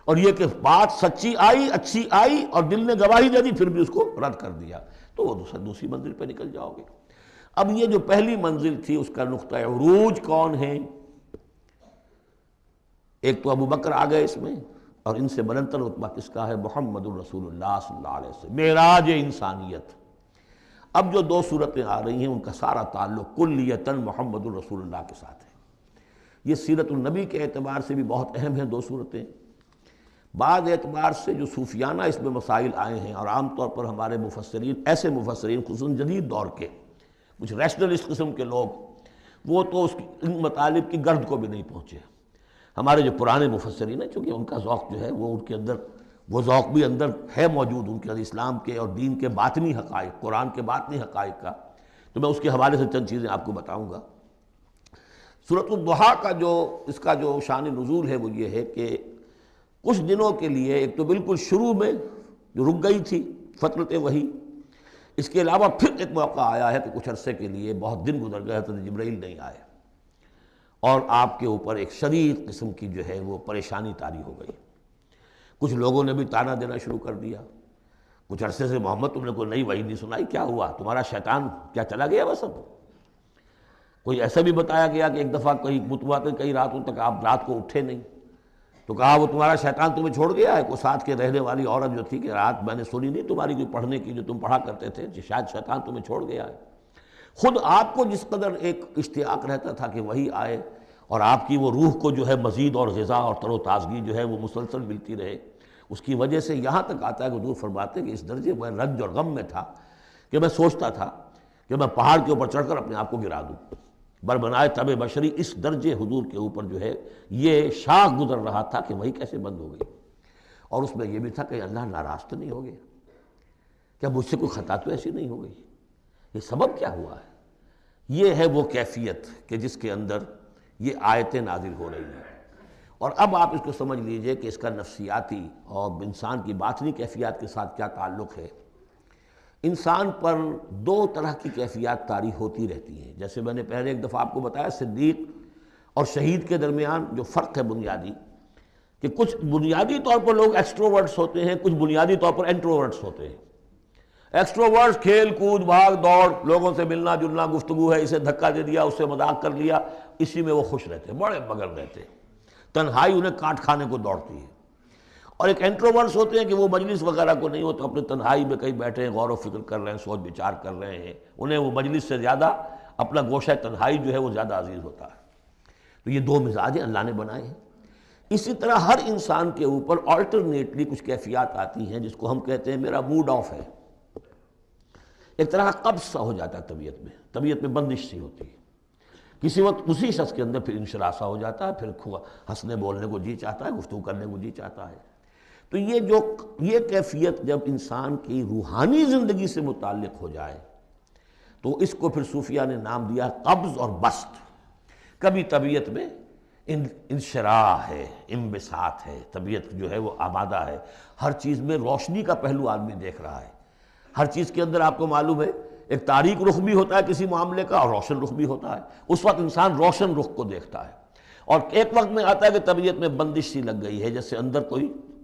اور یہ کہ بات سچی آئی، اچھی آئی اور دل نے گواہی دے دی پھر بھی اس کو رد کر دیا تو وہ دوسری منزل پہ نکل جاؤ گے. اب یہ جو پہلی منزل تھی اس کا نقطہ عروج کون ہے؟ ایک تو ابو بکر آ گئے اس میں، اور ان سے بلندتر رتبہ کس کا ہے؟ محمد الرسول اللہ صلی اللہ علیہ وسلم، معراج انسانیت. اب جو دو صورتیں آ رہی ہیں ان کا سارا تعلق کلیتاً محمد الرسول اللہ کے ساتھ ہے. یہ سیرت النبی کے اعتبار سے بھی بہت اہم ہیں دو صورتیں. بعض اعتبار سے جو صوفیانہ اس میں مسائل آئے ہیں، اور عام طور پر ہمارے مفسرین، ایسے مفسرین خصوصاً جدید دور کے کچھ ریشنلسٹ قسم کے لوگ، وہ تو ان مطالب کی گرد کو بھی نہیں پہنچے. ہمارے جو پرانے مفسرین ہیں چونکہ ان کا ذوق جو ہے وہ ان کے اندر، وہ ذوق بھی اندر ہے موجود ان کے اسلام کے اور دین کے باطنی حقائق، قرآن کے باطنی حقائق کا، تو میں اس کے حوالے سے چند چیزیں آپ کو بتاؤں گا. سورۃ الضحیٰ کا جو اس کا جو شان نزول ہے وہ یہ ہے کہ کچھ دنوں کے لیے، ایک تو بالکل شروع میں جو رک گئی تھی فترت وحی، اس کے علاوہ پھر ایک موقع آیا ہے کہ کچھ عرصے کے لیے بہت دن گزر گئے حضرت جبرائیل نہیں آئے اور آپ کے اوپر ایک شدید قسم کی جو ہے وہ پریشانی طاری ہو گئی. کچھ لوگوں نے بھی طعنہ دینا شروع کر دیا. کچھ عرصے سے محمد تم نے کوئی نئی وحی نہیں سنائی، کیا ہوا تمہارا شیطان کیا چلا گیا بس اب؟ کوئی ایسا بھی بتایا گیا کہ ایک دفعہ کہیں متواتر کئی راتوں تک آپ رات کو اٹھے نہیں تو کہا وہ تمہارا شیطان تمہیں چھوڑ گیا ہے. کوئی ساتھ کے رہنے والی عورت جو تھی کہ رات میں نے سنی نہیں تمہاری کوئی پڑھنے کی جو تم پڑھا کرتے تھے، شاید شیطان تمہیں چھوڑ گیا ہے. خود آپ کو جس قدر ایک اشتیاق رہتا تھا کہ وہی آئے اور آپ کی وہ روح کو جو ہے مزید اور غذا اور تر و تازگی جو ہے وہ مسلسل ملتی رہے، اس کی وجہ سے یہاں تک آتا ہے کہ حضور فرماتے ہیں کہ اس درجے میں رنج اور غم میں تھا کہ میں سوچتا تھا کہ میں پہاڑ کے اوپر چڑھ کر اپنے آپ کو گرا دوں. بربنائے طب بشری، اس درجے حضور کے اوپر جو ہے یہ شاخ گزر رہا تھا کہ وہی کیسے بند ہو گئی. اور اس میں یہ بھی تھا کہ اللہ ناراض تو نہیں ہو گیا، کیا مجھ سے کوئی خطا تو ایسی نہیں ہو گئی، یہ سبب کیا ہوا ہے؟ یہ ہے وہ کیفیت کہ جس کے اندر یہ آیتیں نازل ہو رہی ہیں. اور اب آپ اس کو سمجھ لیجئے کہ اس کا نفسیاتی اور انسان کی باطنی کیفیات کے ساتھ کیا تعلق ہے. انسان پر دو طرح کی کیفیات طاری ہوتی رہتی ہیں. جیسے میں نے پہلے ایک دفعہ آپ کو بتایا صدیق اور شہید کے درمیان جو فرق ہے بنیادی، کہ کچھ بنیادی طور پر لوگ ایکسٹروورٹس ہوتے ہیں، کچھ بنیادی طور پر انٹروورٹس ہوتے ہیں. ایکسٹروورٹس کھیل کود بھاگ دوڑ، لوگوں سے ملنا جلنا، گفتگو ہے، اسے دھکا دے دیا، اس سے مذاق کر لیا، اسی میں وہ خوش رہتے، بڑے مگن رہتے. تنہائی انہیں کاٹ کھانے کو دوڑتی ہے. اور ایک انٹروورٹس ہوتے ہیں کہ وہ مجلس وغیرہ کو نہیں ہوتا، اپنے تنہائی میں کہیں بیٹھے ہیں، غور و فکر کر رہے ہیں، سوچ بچار کر رہے ہیں. انہیں وہ مجلس سے زیادہ اپنا گوشہ تنہائی جو ہے وہ زیادہ عزیز ہوتا ہے. تو یہ دو مزاج اللہ نے بنائے ہیں. اسی طرح ہر انسان کے اوپر آلٹرنیٹلی کچھ کیفیات آتی ہیں جس کو ہم کہتے ہیں میرا موڈ آف ہے. ایک طرح کا قبض سا ہو جاتا ہے طبیعت میں بندش سی ہوتی ہے. کسی وقت اسی شخص کے اندر پھر انشراح سا ہو جاتا ہے، پھر ہنسنے بولنے کو جی چاہتا ہے، گفتگو کرنے کو جی چاہتا ہے. تو یہ کیفیت جب انسان کی روحانی زندگی سے متعلق ہو جائے تو اس کو پھر صوفیہ نے نام دیا قبض اور بسط. کبھی طبیعت میں انشراح ہے، انبساط ہے، طبیعت جو ہے وہ آمادہ ہے، ہر چیز میں روشنی کا پہلو آدمی دیکھ رہا ہے. ہر چیز کے اندر آپ کو معلوم ہے ایک تاریک رخ بھی ہوتا ہے کسی معاملے کا اور روشن رخ بھی ہوتا ہے. اس وقت انسان روشن رخ کو دیکھتا ہے. اور ایک وقت میں آتا ہے کہ طبیعت میں بندش سی لگ گئی ہے، جیسے اندر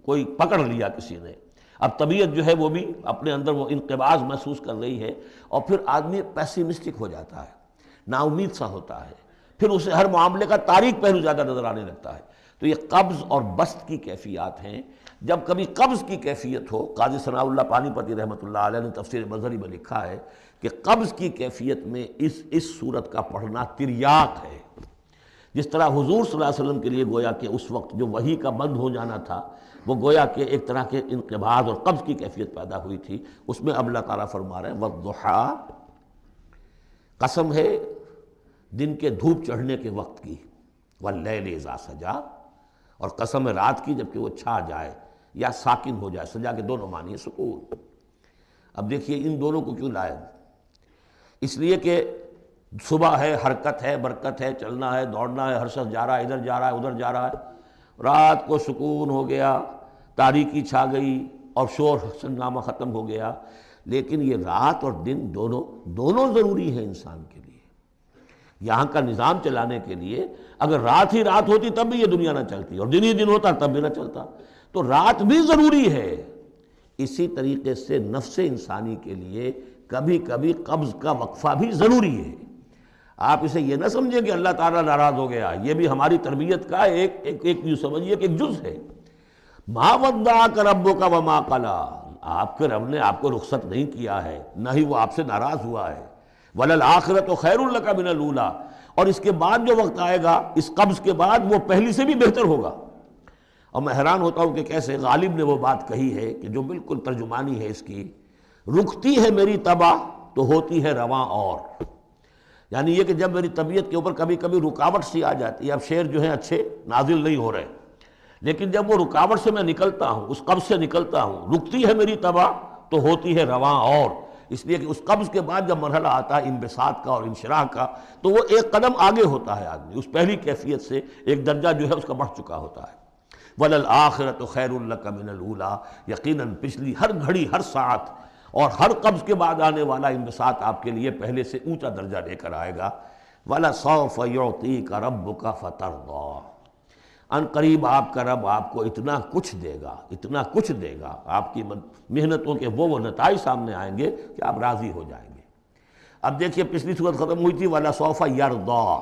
کوئی پکڑ لیا کسی نے. اب طبیعت جو ہے وہ بھی اپنے اندر وہ انقباض محسوس کر رہی ہے اور پھر آدمی پیسیمسٹک ہو جاتا ہے، نا امید سا ہوتا ہے، پھر اسے ہر معاملے کا تاریک پہلو زیادہ نظر آنے لگتا ہے. تو یہ قبض اور بسط کی کیفیات ہیں. جب کبھی قبض کی کیفیت ہو، قاضی ثناء اللہ پانی پتی رحمۃ اللہ علیہ نے تفسیر مظہری میں لکھا ہے کہ قبض کی کیفیت میں اس صورت کا پڑھنا تریاق ہے. جس طرح حضور صلی اللہ علیہ وسلم کے لیے گویا کہ اس وقت جو وحی کا بند ہو جانا تھا وہ گویا کہ ایک طرح کے انقباض اور قبض کی کیفیت پیدا ہوئی تھی. اس میں اب اللہ تعالیٰ فرما رہے ہیں والضحیٰ، قسم ہے دن کے دھوپ چڑھنے کے وقت کی، واللیل اذا سجا، اور قسم ہے رات کی جب کہ وہ چھا جائے. یا ساکن ہو جائے. سجا کے دونوں معنی ہے سکون. اب دیکھیے ان دونوں کو کیوں لائے؟ اس لیے کہ صبح ہے، حرکت ہے، برکت ہے، چلنا ہے، دوڑنا ہے، ہر شخص جا رہا ہے، ادھر جا رہا ہے، ادھر جا رہا ہے. رات کو سکون ہو گیا، تاریکی چھا گئی اور شور ہنگامہ ختم ہو گیا. لیکن یہ رات اور دن دونوں ضروری ہیں انسان کے لیے. یہاں کا نظام چلانے کے لیے اگر رات ہی رات ہوتی تب بھی یہ دنیا نہ چلتی، اور دن ہی دن ہوتا تب بھی نہ چلتا. تو رات بھی ضروری ہے. اسی طریقے سے نفس انسانی کے لیے کبھی کبھی قبض کا وقفہ بھی ضروری ہے. آپ اسے یہ نہ سمجھیں کہ اللہ تعالیٰ ناراض ہو گیا، یہ بھی ہماری تربیت کا ایک یوں سمجھیے کہ ایک جز ہے. ما ودعک ربک وما قلی، آپ کے رب نے آپ کو رخصت نہیں کیا ہے، نہ ہی وہ آپ سے ناراض ہوا ہے. وَلَلْآخِرَةُ خَيْرٌ لَكَ مِنَ الْأُولَىٰ، اور اس کے بعد جو وقت آئے گا اس قبض کے بعد وہ پہلی سے بھی بہتر ہوگا. اور میں حیران ہوتا ہوں کہ کیسے غالب نے وہ بات کہی ہے کہ جو بالکل ترجمانی ہے اس کی، رکتی ہے میری تباہ تو ہوتی ہے رواں اور. یعنی یہ کہ جب میری طبیعت کے اوپر کبھی کبھی رکاوٹ سی آ جاتی ہے، اب شعر جو ہیں اچھے نازل نہیں ہو رہے، لیکن جب وہ رکاوٹ سے میں نکلتا ہوں، اس قبض سے نکلتا ہوں، رکتی ہے میری تباہ تو ہوتی ہے رواں اور. اس لیے کہ اس قبض کے بعد جب مرحلہ آتا ہے انبساط کا اور انشراح کا، تو وہ ایک قدم آگے ہوتا ہے آدمی، اس پہلی کیفیت سے ایک درجہ جو ہے اس کا بڑھ چکا ہوتا ہے. وَلَلْآخِرَةُ خَيْرٌ لَكَ مِنَ الْأُولَىٰ، یقیناً پچھلی ہر گھڑی، ہر ساعت اور ہر قبض کے بعد آنے والا انبساط آپ کے لیے پہلے سے اونچا درجہ لے کر آئے گا. وَلَسَوْفَ يُعْطِيكَ رَبُّكَ فَتَرْضَىٰ، ان قریب آپ کا رب آپ کو اتنا کچھ دے گا، اتنا کچھ دے گا، آپ کی محنتوں کے وہ نتائج سامنے آئیں گے کہ آپ راضی ہو جائیں گے. اب دیکھیے پچھلی صورت ختم ہوئی تھی وَلَسَوْفَ يَرْضَىٰ،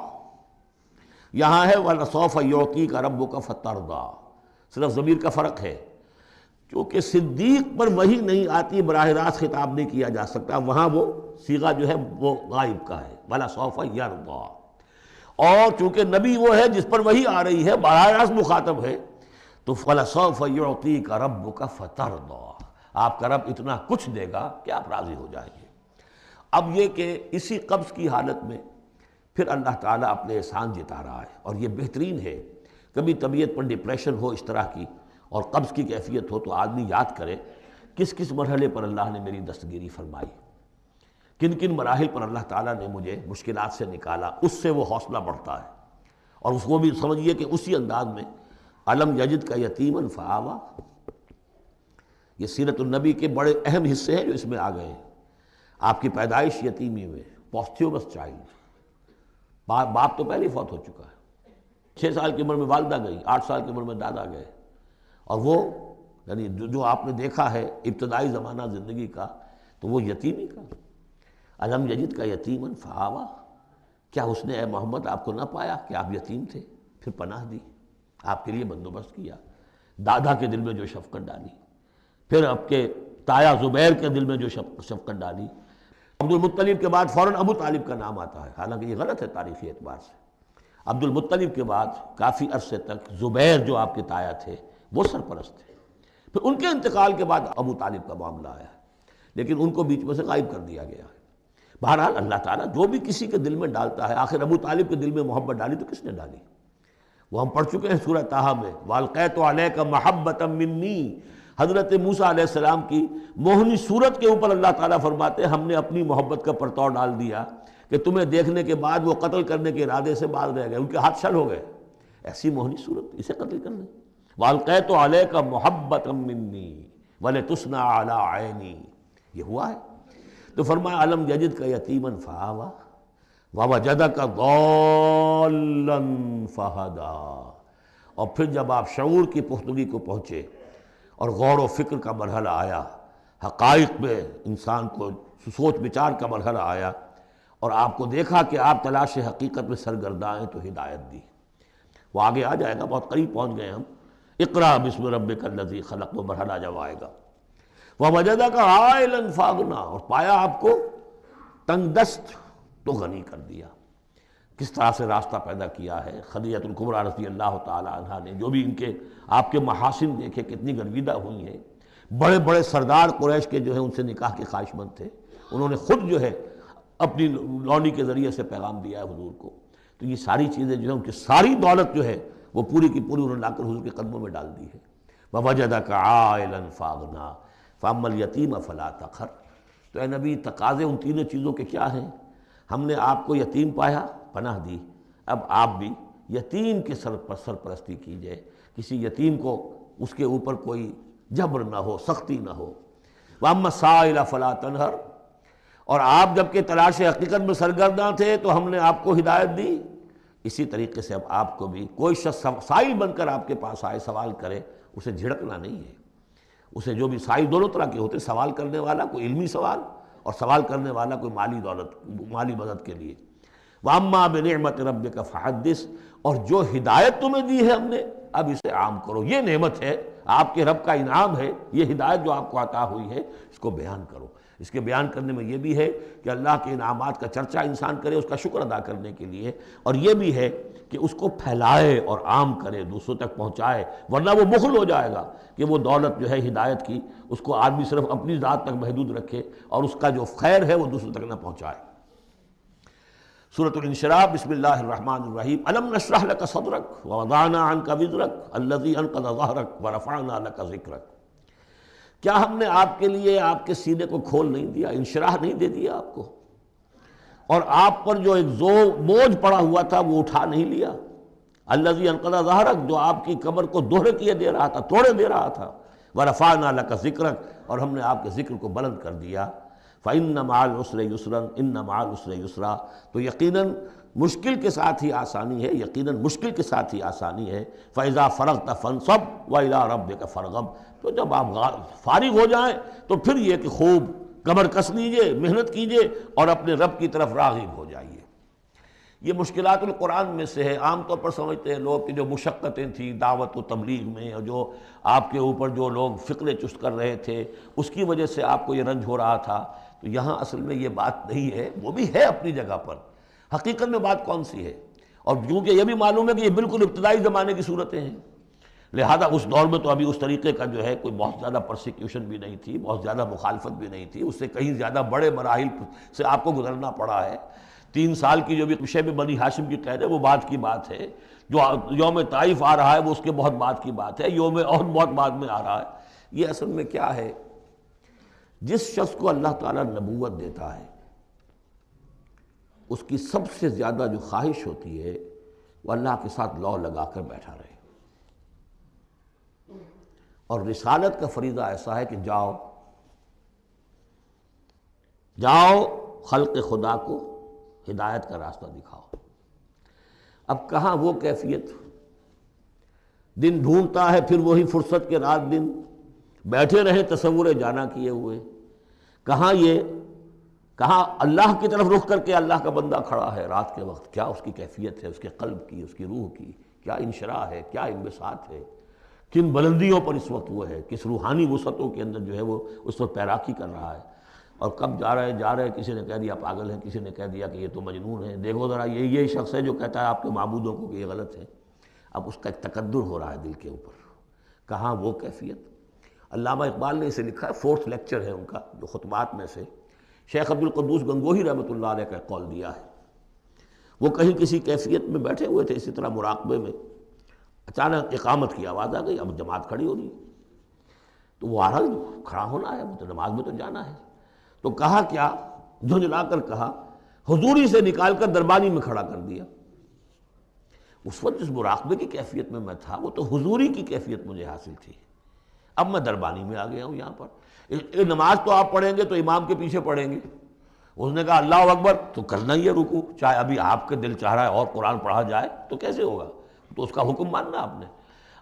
یہاں ہے وَلَسَوْفَ يُعْطِيكَ رَبُّكَ فَتَرْضَىٰ. صرف ضمیر کا فرق ہے، کیونکہ صدیق پر وحی نہیں آتی، براہ راست خطاب نہیں کیا جا سکتا، وہاں وہ صیغہ جو ہے وہ غائب کا ہے وَلَسَوْفَ يَرْضَىٰ. اور چونکہ نبی وہ ہے جس پر وحی آ رہی ہے، براہ راست مخاطب ہے، تو فَلَسَوْفَ يُعْطِيكَ رَبُّكَ فَتَرْضَىٰ، آپ کا رب اتنا کچھ دے گا کہ آپ راضی ہو جائیں گے. اب یہ کہ اسی قبض کی حالت میں پھر اللہ تعالیٰ اپنے احسان جتا رہا ہے، اور یہ بہترین ہے. کبھی طبیعت پر ڈپریشن ہو اس طرح کی اور قبض کی کیفیت ہو تو آدمی یاد کرے کس کس مرحلے پر اللہ نے میری دستگیری فرمائی، کن کن مراحل پر اللہ تعالیٰ نے مجھے مشکلات سے نکالا. اس سے وہ حوصلہ بڑھتا ہے. اور اس کو بھی سمجھیے کہ اسی انداز میں علم یجد کا یتیماً فآویٰ، یہ سیرت النبی کے بڑے اہم حصے ہیں جو اس میں آ گئے ہیں. آپ کی پیدائش یتیمی میں، پوسٹیومس چائلڈ، باپ تو پہلے فوت ہو چکا ہے، 6 سال کی عمر میں والدہ گئی، 8 سال کی عمر میں دادا گئے. اور وہ یعنی جو آپ نے دیکھا ہے ابتدائی زمانہ زندگی کا، تو وہ یتیمی کا. علم یجد کا یتیماً فآویٰ، کیا اس نے اے محمد آپ کو نہ پایا کہ آپ یتیم تھے، پھر پناہ دی، آپ کے لیے بندوبست کیا، دادا کے دل میں جو شفقت ڈالی، پھر آپ کے تایا زبیر کے دل میں جو شفقت ڈالی. عبد المطلب کے بعد فوراً ابو طالب کا نام آتا ہے، حالانکہ یہ غلط ہے تاریخی اعتبار سے. عبد المطلب کے بعد کافی عرصے تک زبیر جو آپ کے تایا تھے وہ سرپرست تھے. پھر ان کے انتقال کے بعد ابو طالب کا معاملہ آیا، لیکن ان کو بیچ میں سے غائب کر دیا گیا ہے. بہرحال اللہ تعالیٰ جو بھی کسی کے دل میں ڈالتا ہے، آخر ابو طالب کے دل میں محبت ڈالی تو کس نے ڈالی؟ وہ ہم پڑھ چکے ہیں سورہ طٰہٰ میں، وَأَلْقَيْتُ عَلَيْكَ مَحَبَّةً مِّنِّي. حضرت موسیٰ علیہ السلام کی موہنی صورت کے اوپر اللہ تعالیٰ فرماتے ہیں ہم نے اپنی محبت کا پرتو ڈال دیا کہ تمہیں دیکھنے کے بعد وہ قتل کرنے کے ارادے سے باز رہ گئے، ان کے ہاتھ شل ہو گئے. ایسی موہنی صورت، اسے قتل کر لیں. وَأَلْقَيْتُ عَلَيْكَ مَحَبَّةً مِّنِّي وَلِتُصْنَعَ عَلَىٰ عَيْنِي، یہ ہوا ہے. تو فرمایا علم یجد کا یتیماً فآویٰ وَوَجَدَكَ ضَالًّا فَہَدَىٰ. اور پھر جب آپ شعور کی پختگی کو پہنچے اور غور و فکر کا مرحلہ آیا، حقائق میں انسان کو سوچ بچار کا مرحلہ آیا، اور آپ کو دیکھا کہ آپ تلاش حقیقت میں سرگرداں ہیں، تو ہدایت دی. وہ آگے آ جائے گا، بہت قریب پہنچ گئے ہم. اقرأ بسم ربک الذی خلق، وہ مرحلہ جب آئے گا. وَوَجَدَكَ عَائِلًا فَأَغْنَىٰ، اور پایا آپ کو تنگ دست تو غنی کر دیا. کس طرح سے راستہ پیدا کیا ہے. خدیجہ الکبریٰ رضی اللہ تعالی عنہا نے جو بھی ان کے آپ کے محاسن دیکھے، کتنی گرویدہ ہوئی ہیں. بڑے بڑے سردار قریش کے جو ہیں ان سے نکاح کے خواہش مند تھے، انہوں نے خود جو ہے اپنی لونی کے ذریعے سے پیغام دیا ہے حضور کو. تو یہ ساری چیزیں جو ہیں ان کی ساری دولت جو ہے وہ پوری کی پوری انہوں نے لا کر حضور کے قدموں میں ڈال دی ہے. وَوَجَدَكَ عَائِلًا فَأَغْنَىٰ فَأَمَّا الْيَتِيمَ فَلَا تَقْهَرْ۔ تو اے نبی تقاضے ان تینوں چیزوں کے کیا ہیں؟ ہم نے آپ کو یتیم پایا، پناہ دی، اب آپ بھی یتیم کے سرپرستی کیجئے، کسی یتیم کو اس کے اوپر کوئی جبر نہ ہو، سختی نہ ہو۔ وَأَمَّا السَّائِلَ فَلَا تَنْهَرْ، اور آپ جب کہ تلاش حقیقت میں سرگرداں تھے تو ہم نے آپ کو ہدایت دی، اسی طریقے سے اب آپ کو بھی کوئی شخص سائل بن کر آپ کے پاس آئے، سوال کرے، اسے جھڑکنا نہیں ہے۔ اسے جو بھی سائل دونوں طرح کے ہوتے، سوال کرنے والا کوئی علمی سوال اور سوال کرنے والا کوئی مالی دولت، مالی مدد کے لیے۔ وَأَمَّا بِنِعْمَةِ رَبِّكَ فَحَدِّثْ، اور جو ہدایت تمہیں دی ہے ہم نے، اب اسے عام کرو، یہ نعمت ہے، آپ کے رب کا انعام ہے، یہ ہدایت جو آپ کو عطا ہوئی ہے، اس کو بیان کرو۔ اس کے بیان کرنے میں یہ بھی ہے کہ اللہ کے انعامات کا چرچا انسان کرے اس کا شکر ادا کرنے کے لیے، اور یہ بھی ہے کہ اس کو پھیلائے اور عام کرے، دوسروں تک پہنچائے، ورنہ وہ بخل ہو جائے گا کہ وہ دولت جو ہے ہدایت کی، اس کو آدمی صرف اپنی ذات تک محدود رکھے اور اس کا جو خیر ہے وہ دوسروں تک نہ پہنچائے۔ سورۃ الانشراح، بسم اللہ الرحمن الرحیم۔ الم نشرح لک صدرک ووضعنا عنک وزرک الذی انقض ظہرک ورفعنا لک ذکرک۔ کیا ہم نے آپ کے لیے آپ کے سینے کو کھول نہیں دیا، انشراح نہیں دے دیا آپ کو، اور آپ پر جو ایک بوجھ پڑا ہوا تھا وہ اٹھا نہیں لیا۔ الذی انقض ظہرک، جو آپ کی کمر کو دوہرے کیے دے رہا تھا، توڑے دے رہا تھا۔ ورفعنا لک ذکرک، اور ہم نے آپ کے ذکر کو بلند کر دیا۔ فإن مع العسر یسرا ان مع العسر یسرا، تو یقیناً مشکل کے ساتھ ہی آسانی ہے، یقیناً مشکل کے ساتھ ہی آسانی ہے۔ فإذا فرغت فانصب وإلى ربك فارغب، تو جب آپ فارغ ہو جائیں تو پھر یہ کہ خوب کمر کس لیجئے، محنت کیجئے اور اپنے رب کی طرف راغب ہو جائیے۔ یہ مشکلات القرآن میں سے ہے۔ عام طور پر سمجھتے ہیں لوگ کہ جو مشقتیں تھیں دعوت و تبلیغ میں، اور جو آپ کے اوپر جو لوگ فکرے چست کر رہے تھے اس کی وجہ سے آپ کو یہ رنج ہو رہا تھا، تو یہاں اصل میں یہ بات نہیں ہے، وہ بھی ہے اپنی جگہ پر، حقیقت میں بات کون سی ہے؟ اور کیونکہ یہ بھی معلوم ہے کہ یہ بالکل ابتدائی زمانے کی صورتیں ہیں، لہذا اس دور میں تو ابھی اس طریقے کا جو ہے کوئی بہت زیادہ پرسیکیوشن بھی نہیں تھی، بہت زیادہ مخالفت بھی نہیں تھی، اس سے کہیں زیادہ بڑے مراحل سے آپ کو گزرنا پڑا ہے۔ 3 سال کی جو بھی شیب بنی ہاشم کی قید ہے وہ بعد کی بات ہے، جو یوم طائف آ رہا ہے وہ اس کے بہت بعد کی بات ہے، یوم عہد بہت بعد میں آ رہا ہے۔ یہ اصل میں کیا ہے؟ جس شخص کو اللہ تعالیٰ نبوت دیتا ہے اس کی سب سے زیادہ جو خواہش ہوتی ہے وہ اللہ کے ساتھ لو لگا کر بیٹھا رہے، اور رسالت کا فریضہ ایسا ہے کہ جاؤ خلق خدا کو ہدایت کا راستہ دکھاؤ۔ اب کہاں وہ کیفیت؟ دن ڈھونڈتا ہے پھر وہی فرصت کے رات دن بیٹھے رہے تصور جانا کیے ہوئے، کہاں اللہ کی طرف رخ کر کے اللہ کا بندہ کھڑا ہے رات کے وقت، کیا اس کی کیفیت ہے، اس کے قلب کی، اس کی روح کی، کیا انشراح ہے، کیا انبساط ہے، کن بلندیوں پر اس وقت وہ ہے، کس روحانی وسعتوں کے اندر جو ہے وہ اس وقت تیراکی کر رہا ہے، اور کب جا رہے کسی نے کہہ دیا پاگل ہے، کسی نے کہہ دیا کہ یہ تو مجنون ہے، دیکھو ذرا یہ شخص ہے جو کہتا ہے آپ کے معبودوں کو کہ یہ غلط ہے۔ اب اس کا ایک تقدر ہو رہا ہے دل کے اوپر، کہاں وہ کیفیت؟ علامہ اقبال نے اسے لکھا ہے، 4th لیکچر ہے ان کا جو خطبات میں سے، شیخ عبد القدوس گنگوہی رحمۃ اللہ علیہ کا قول دیا ہے۔ وہ کہیں کسی کیفیت میں بیٹھے ہوئے تھے، اسی طرح مراقبے میں، اچانک اقامت کی آواز آ گئی، اب جماعت کھڑی ہو رہی ہے، تو وہ آ رہا ہے، کھڑا ہونا ہے، تو نماز میں تو جانا ہے، تو کہا کیا، جھنجھلا کر کہا، حضوری سے نکال کر دربانی میں کھڑا کر دیا۔ اس وقت جس مراقبے کی کیفیت میں میں تھا وہ تو حضوری کی کیفیت مجھے حاصل تھی، اب میں دربانی میں آ گیا ہوں۔ یہاں پر نماز تو آپ پڑھیں گے تو امام کے پیچھے پڑھیں گے، اس نے کہا اللہ اکبر تو کرنا ہی ہے رکوع، چاہے ابھی آپ کے دل چاہ رہا ہے اور قرآن پڑھا جائے تو کیسے ہوگا، تو اس کا حکم ماننا آپ نے۔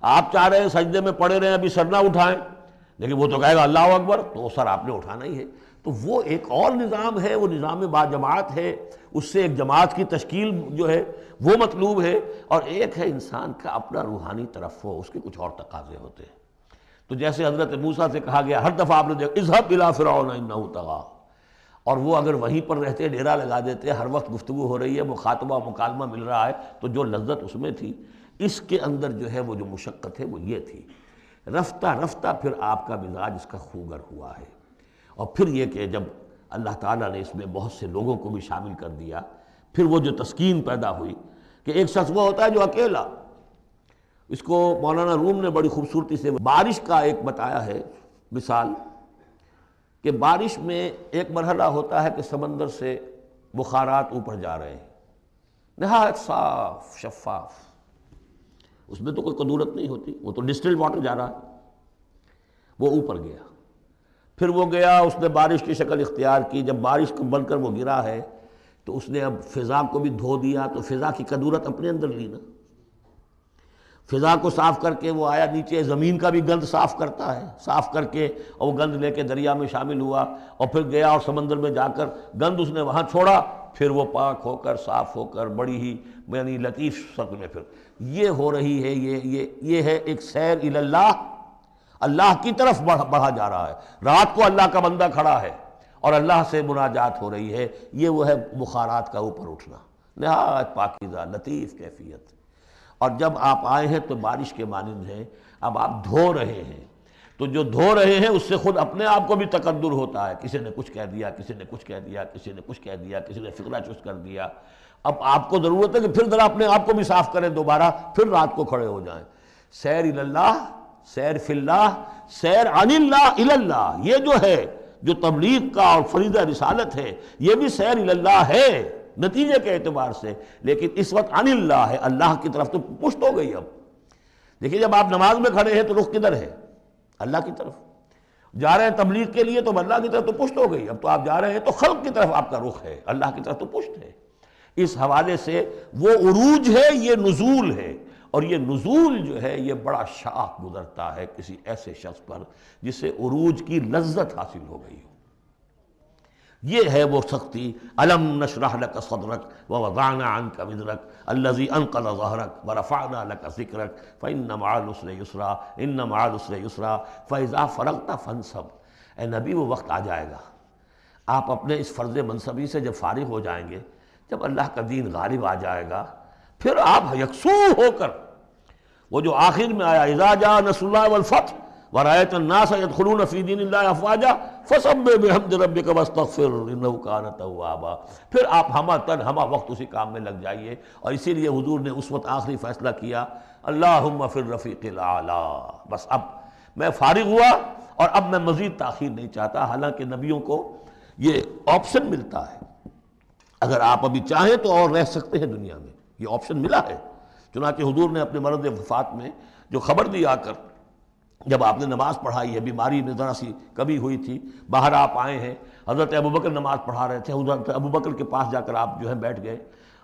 آپ چاہ رہے ہیں سجدے میں پڑے رہیں ابھی سر نہ اٹھائیں، لیکن وہ تو کہے گا اللہ اکبر، تو سر آپ نے اٹھانا ہی ہے۔ تو وہ ایک اور نظام ہے، وہ نظام با جماعت ہے، اس سے ایک جماعت کی تشکیل جو ہے وہ مطلوب ہے، اور ایک ہے انسان کا اپنا روحانی طرف ہو، اس کے کچھ اور تقاضے ہوتے ہیں۔ تو جیسے حضرت موسیٰ سے کہا گیا، ہر دفعہ آپ نے دیکھا اذهب الى فرعون انه طغى، اور وہ اگر وہیں پر رہتے، ڈیرا لگا دیتے، ہر وقت گفتگو ہو رہی ہے، مخاطبہ مکالمہ مل رہا ہے، تو جو لذت اس میں تھی، اس کے اندر جو ہے وہ جو مشقت ہے وہ یہ تھی۔ رفتہ رفتہ پھر آپ کا مزاج اس کا خوگر ہوا ہے، اور پھر یہ کہ جب اللہ تعالیٰ نے اس میں بہت سے لوگوں کو بھی شامل کر دیا، پھر وہ جو تسکین پیدا ہوئی کہ ایک شخص وہ ہوتا ہے جو اکیلا، اس کو مولانا روم نے بڑی خوبصورتی سے بارش کا ایک بتایا ہے مثال، کہ بارش میں ایک مرحلہ ہوتا ہے کہ سمندر سے بخارات اوپر جا رہے ہیں، نہایت صاف شفاف، اس میں تو کوئی قدورت نہیں ہوتی، وہ تو ڈسٹلڈ واٹر جا رہا ہے، وہ اوپر گیا، پھر وہ گیا، اس نے بارش کی شکل اختیار کی، جب بارش بن کر وہ گرا ہے تو اس نے اب فضا کو بھی دھو دیا، تو فضا کی قدورت اپنے اندر لی نا، فضا کو صاف کر کے وہ آیا نیچے، زمین کا بھی گند صاف کرتا ہے، صاف کر کے اور وہ گند لے کے دریا میں شامل ہوا، اور پھر گیا اور سمندر میں جا کر گند اس نے وہاں چھوڑا، پھر وہ پاک ہو کر صاف ہو کر بڑی ہی یعنی لطیف شکل میں پھر یہ ہو رہی ہے، یہ ہے ایک سیر الی اللہ، اللہ کی طرف بڑھا جا رہا ہے، رات کو اللہ کا بندہ کھڑا ہے اور اللہ سے مناجات ہو رہی ہے، یہ وہ ہے بخارات کا اوپر اٹھنا، نہایت پاکیزہ لطیف کیفیت۔ اور جب آپ آئے ہیں تو بارش کے مانند ہے، اب آپ دھو رہے ہیں، تو جو دھو رہے ہیں اس سے خود اپنے آپ کو بھی تقدر ہوتا ہے، کسی نے کچھ کہہ دیا، کسی نے کچھ کہہ دیا، کسی نے کچھ کہہ دیا، کسی نے فکرہ چست کر دیا، اب آپ کو ضرورت ہے کہ پھر ذرا اپنے آپ کو بھی صاف کریں دوبارہ، پھر رات کو کھڑے ہو جائیں۔ سیر الی اللہ، سیر فی اللہ، سیر عن اللہ الی اللہ، یہ جو ہے جو تبلیغ کا اور فریضہ رسالت ہے، یہ بھی سیر الی اللہ ہے نتیجے کے اعتبار سے، لیکن اس وقت عن اللہ ہے، اللہ کی طرف تو پشت ہو گئی۔ اب دیکھیے جب آپ نماز میں کھڑے ہیں تو رخ کدھر ہے؟ اللہ کی طرف، جا رہے ہیں تبلیغ کے لیے تو اللہ کی طرف تو پشت ہو گئی، اب تو آپ جا رہے ہیں تو خلق کی طرف آپ کا رخ ہے، اللہ کی طرف تو پشت ہے۔ اس حوالے سے وہ عروج ہے، یہ نزول ہے، اور یہ نزول جو ہے یہ بڑا شاخ گزرتا ہے کسی ایسے شخص پر جسے عروج کی لذت حاصل ہو گئی ہو۔ یہ ہے وہ سختی، الم نشرح لک صدرک ووضعنا عنک وزرک الذی انقض ظہرک ورفعنا لک ذکرک فإن مع العسر یسرا ان مع العسر یسرا فإذا فرغت فانصب۔ اے نبی وہ وقت آ جائے گا، آپ اپنے اس فرض منصبی سے جب فارغ ہو جائیں گے، جب اللہ کا دین غالب آ جائے گا، پھر آپ یکسو ہو کر وہ جو آخر میں آیا اذا جاء نصر اللہ والفتح ورأيت الناس يدخلون في دين الله افواجا فسبح بحمد ربك واستغفر انه كان توابا، پھر آپ ہمہ تن ہمہ وقت اسی کام میں لگ جائیے۔ اور اسی لیے حضور نے اس وقت آخری فیصلہ کیا، اللہم فی الرفیق الاعلی، بس اب میں فارغ ہوا اور اب میں مزید تاخیر نہیں چاہتا۔ حالانکہ نبیوں کو یہ آپشن ملتا ہے، اگر آپ ابھی چاہیں تو اور رہ سکتے ہیں دنیا میں، یہ آپشن ملا ہے۔ چنانچہ حضور نے اپنے مرض وفات میں جو خبر دی آ کر، جب آپ نے نماز پڑھائی ہے، بیماری میں ذرا سی کمی ہوئی تھی، باہر آپ آئے ہیں، حضرت ابوبکر نماز پڑھا رہے تھے، حضرت ابوبکر کے پاس جا کر آپ جو ہے بیٹھ گئے،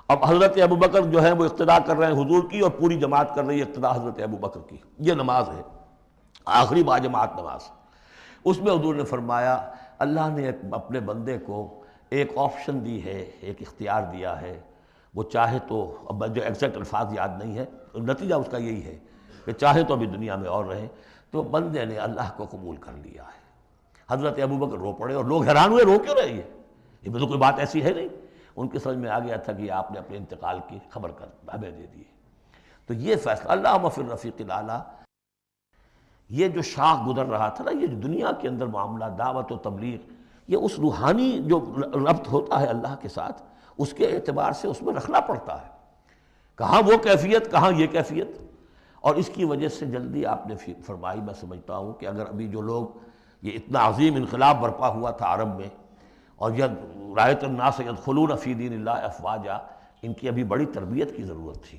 اب حضرت ابوبکر جو ہے وہ اقتداء کر رہے ہیں حضور کی، اور پوری جماعت کر رہی ہے اقتداء حضرت ابوبکر کی، یہ نماز ہے، آخری باجماعت نماز۔ اس میں حضور نے فرمایا اللہ نے اپنے بندے کو ایک آپشن دی ہے، ایک اختیار دیا ہے، وہ چاہے تو، اب جو ایگزیکٹ الفاظ یاد نہیں ہے، نتیجہ اس کا یہی ہے کہ چاہے تو ابھی دنیا میں اور رہے، تو بندے نے اللہ کو قبول کر لیا ہے۔ حضرت ابوبکر رو پڑے، اور لوگ حیران ہوئے، رو کیوں رہے ہیں، یہ تو کوئی بات ایسی ہے نہیں۔ ان کے سمجھ میں آ گیا تھا کہ آپ نے اپنے انتقال کی خبر کر ہمیں دے دی۔ تو یہ فیصلہ اللہم فی الرفیق الاعلی، یہ جو شاخ گزر رہا تھا نا، یہ دنیا کے اندر معاملہ دعوت و تبلیغ، یہ اس روحانی جو ربط ہوتا ہے اللہ کے ساتھ، اس کے اعتبار سے اس میں رکھنا پڑتا ہے، کہاں وہ کیفیت، کہاں یہ کیفیت۔ اور اس کی وجہ سے جلدی آپ نے فرمائی، میں سمجھتا ہوں کہ اگر ابھی جو لوگ، یہ اتنا عظیم انقلاب برپا ہوا تھا عرب میں، اور یہ رأیت الناس یدخلون فی دین اللہ افواجا، ان کی ابھی بڑی تربیت کی ضرورت تھی۔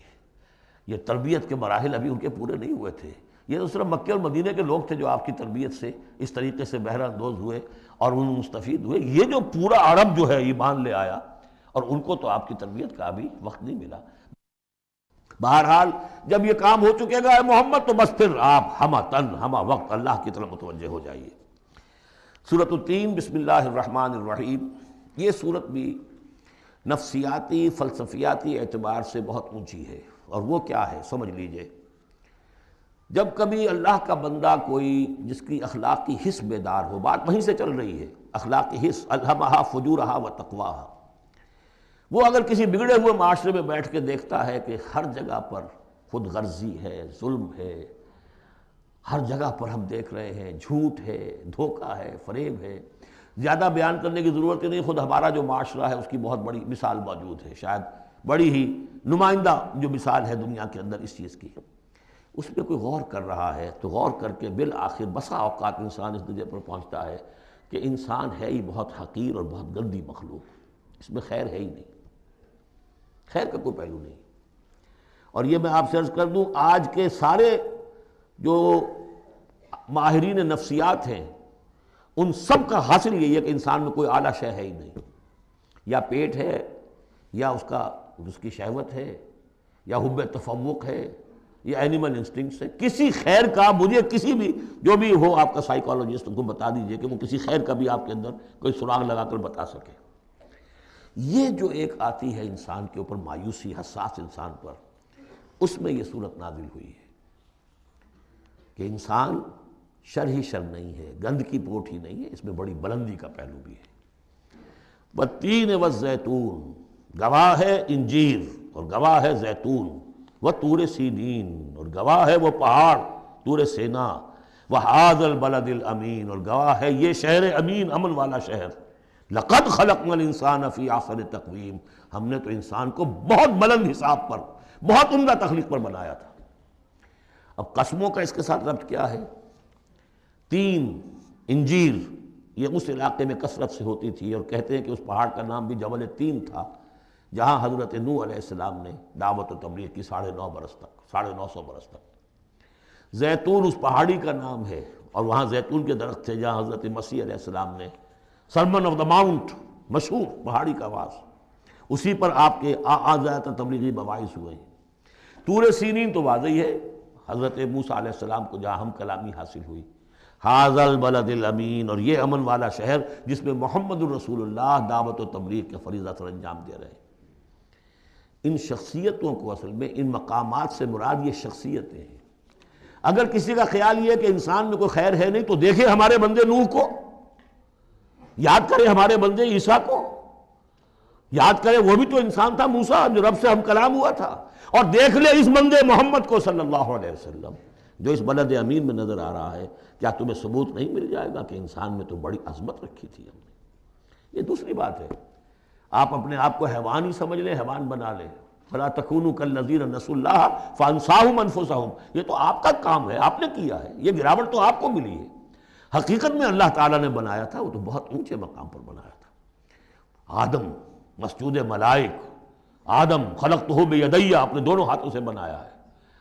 یہ تربیت کے مراحل ابھی ان کے پورے نہیں ہوئے تھے، یہ تو صرف مکہ اور مدینہ کے لوگ تھے جو آپ کی تربیت سے اس طریقے سے بہرہ اندوز ہوئے اور ان مستفید ہوئے۔ یہ جو پورا عرب جو ہے ایمان لے آیا، اور ان کو تو آپ کی تربیت کا ابھی وقت نہیں ملا۔ بہرحال جب یہ کام ہو چکے گا اے محمد، تو بس پھر آپ ہمہ تن ہمہ وقت اللہ کی طرف متوجہ ہو جائیے۔ سورۃ التین، بسم اللہ الرحمن الرحیم، یہ سورت بھی نفسیاتی فلسفیاتی اعتبار سے بہت اونچی ہے، اور وہ کیا ہے سمجھ لیجئے۔ جب کبھی اللہ کا بندہ کوئی جس کی اخلاقی حس بیدار ہو، بات وہیں سے چل رہی ہے، اخلاقی حس، الہمہا فجورہا و تقواہا، وہ اگر کسی بگڑے ہوئے معاشرے میں بیٹھ کے دیکھتا ہے کہ ہر جگہ پر خود غرضی ہے، ظلم ہے، ہر جگہ پر ہم دیکھ رہے ہیں جھوٹ ہے، دھوکہ ہے، فریب ہے، زیادہ بیان کرنے کی ضرورت ہی نہیں، خود ہمارا جو معاشرہ ہے اس کی بہت بڑی مثال موجود ہے، شاید بڑی ہی نمائندہ جو مثال ہے دنیا کے اندر اس چیز کی۔ اس پہ کوئی غور کر رہا ہے تو غور کر کے بالآخر بسا اوقات انسان اس درجے پر پہنچتا ہے کہ انسان ہے ہی بہت حقیر اور بہت گندی مخلوق، اس میں خیر ہے ہی نہیں، خیر کا کوئی پہلو نہیں۔ اور یہ میں آپ سے عرض کر دوں، آج کے سارے جو ماہرین نفسیات ہیں ان سب کا حاصل یہی ہے کہ انسان میں کوئی اعلیٰ شے ہے ہی نہیں، یا پیٹ ہے، یا اس کی شہوت ہے، یا حب تفوق ہے، یا اینیمل انسٹنکٹس ہے۔ کسی خیر کا مجھے کسی بھی جو بھی ہو آپ کا سائیکالوجسٹ کو بتا دیجئے کہ وہ کسی خیر کا بھی آپ کے اندر کوئی سراغ لگا کر بتا سکے۔ یہ جو ایک آتی ہے انسان کے اوپر مایوسی، حساس انسان پر، اس میں یہ صورت نازل ہوئی ہے کہ انسان شر ہی شر نہیں ہے، گند کی پوٹ ہی نہیں ہے، اس میں بڑی بلندی کا پہلو بھی ہے۔ والتین والزیتون، گواہ ہے انجیر اور گواہ ہے زیتون، وطور سینین، اور گواہ ہے وہ پہاڑ طور سینا، وہذا البلد الامین، اور گواہ ہے یہ شہر امین، امن والا شہر۔ لقد خلقنا الانسان فی احسن تقویم، ہم نے تو انسان کو بہت بلند حساب پر، بہت عمدہ تخلیق پر بنایا تھا۔ اب قسموں کا اس کے ساتھ ربط کیا ہے؟ تین، انجیر، یہ اس علاقے میں کثرت سے ہوتی تھی، اور کہتے ہیں کہ اس پہاڑ کا نام بھی جبل تین تھا، جہاں حضرت نوح علیہ السلام نے دعوت و تبلیغ کی 950 برس تک، 950 برس تک۔ زیتون اس پہاڑی کا نام ہے، اور وہاں زیتون کے درخت تھے جہاں حضرت مسیح علیہ السلام نے سرمن آف دا ماؤنٹ، مشہور پہاڑی کا آواز، اسی پر آپ کے آزاد تبلیغی مباحث ہوئے ہیں۔ طور سینین تو واضح ہے، حضرت موسیٰ علیہ السلام کو جہاں ہم کلامی حاصل ہوئی۔ ھذا البلد الامین، اور یہ امن والا شہر جس میں محمد الرسول اللہ دعوت و تبلیغ کے فریضہ سر انجام دے رہے ہیں۔ ان شخصیتوں کو اصل میں ان مقامات سے مراد یہ شخصیتیں ہیں۔ اگر کسی کا خیال یہ ہے کہ انسان میں کوئی خیر ہے نہیں تو دیکھیں ہمارے بندے نوح کو، یاد کریں ہمارے بندے عیسیٰ کو، یاد کریں وہ بھی تو انسان تھا، موسیٰ جو رب سے ہم کلام ہوا تھا، اور دیکھ لیں اس بندے محمد کو صلی اللہ علیہ وسلم جو اس بلد امین میں نظر آ رہا ہے۔ کیا تمہیں ثبوت نہیں مل جائے گا کہ انسان میں تو بڑی عظمت رکھی تھی ہم نے؟ یہ دوسری بات ہے، آپ اپنے آپ کو حیوان ہی سمجھ لیں، حیوان بنا لیں۔ فلا تکونوا کالذین نسوا اللہ فانساہم انفسہم، یہ تو آپ کا کام ہے، آپ نے کیا ہے، یہ گراوٹ تو آپ کو ملی ہے۔ حقیقت میں اللہ تعالیٰ نے بنایا تھا وہ تو بہت اونچے مقام پر بنایا تھا۔ آدم مسجود ملائک، آدم خلقتہ بیدی، اپنے دونوں ہاتھوں سے بنایا ہے۔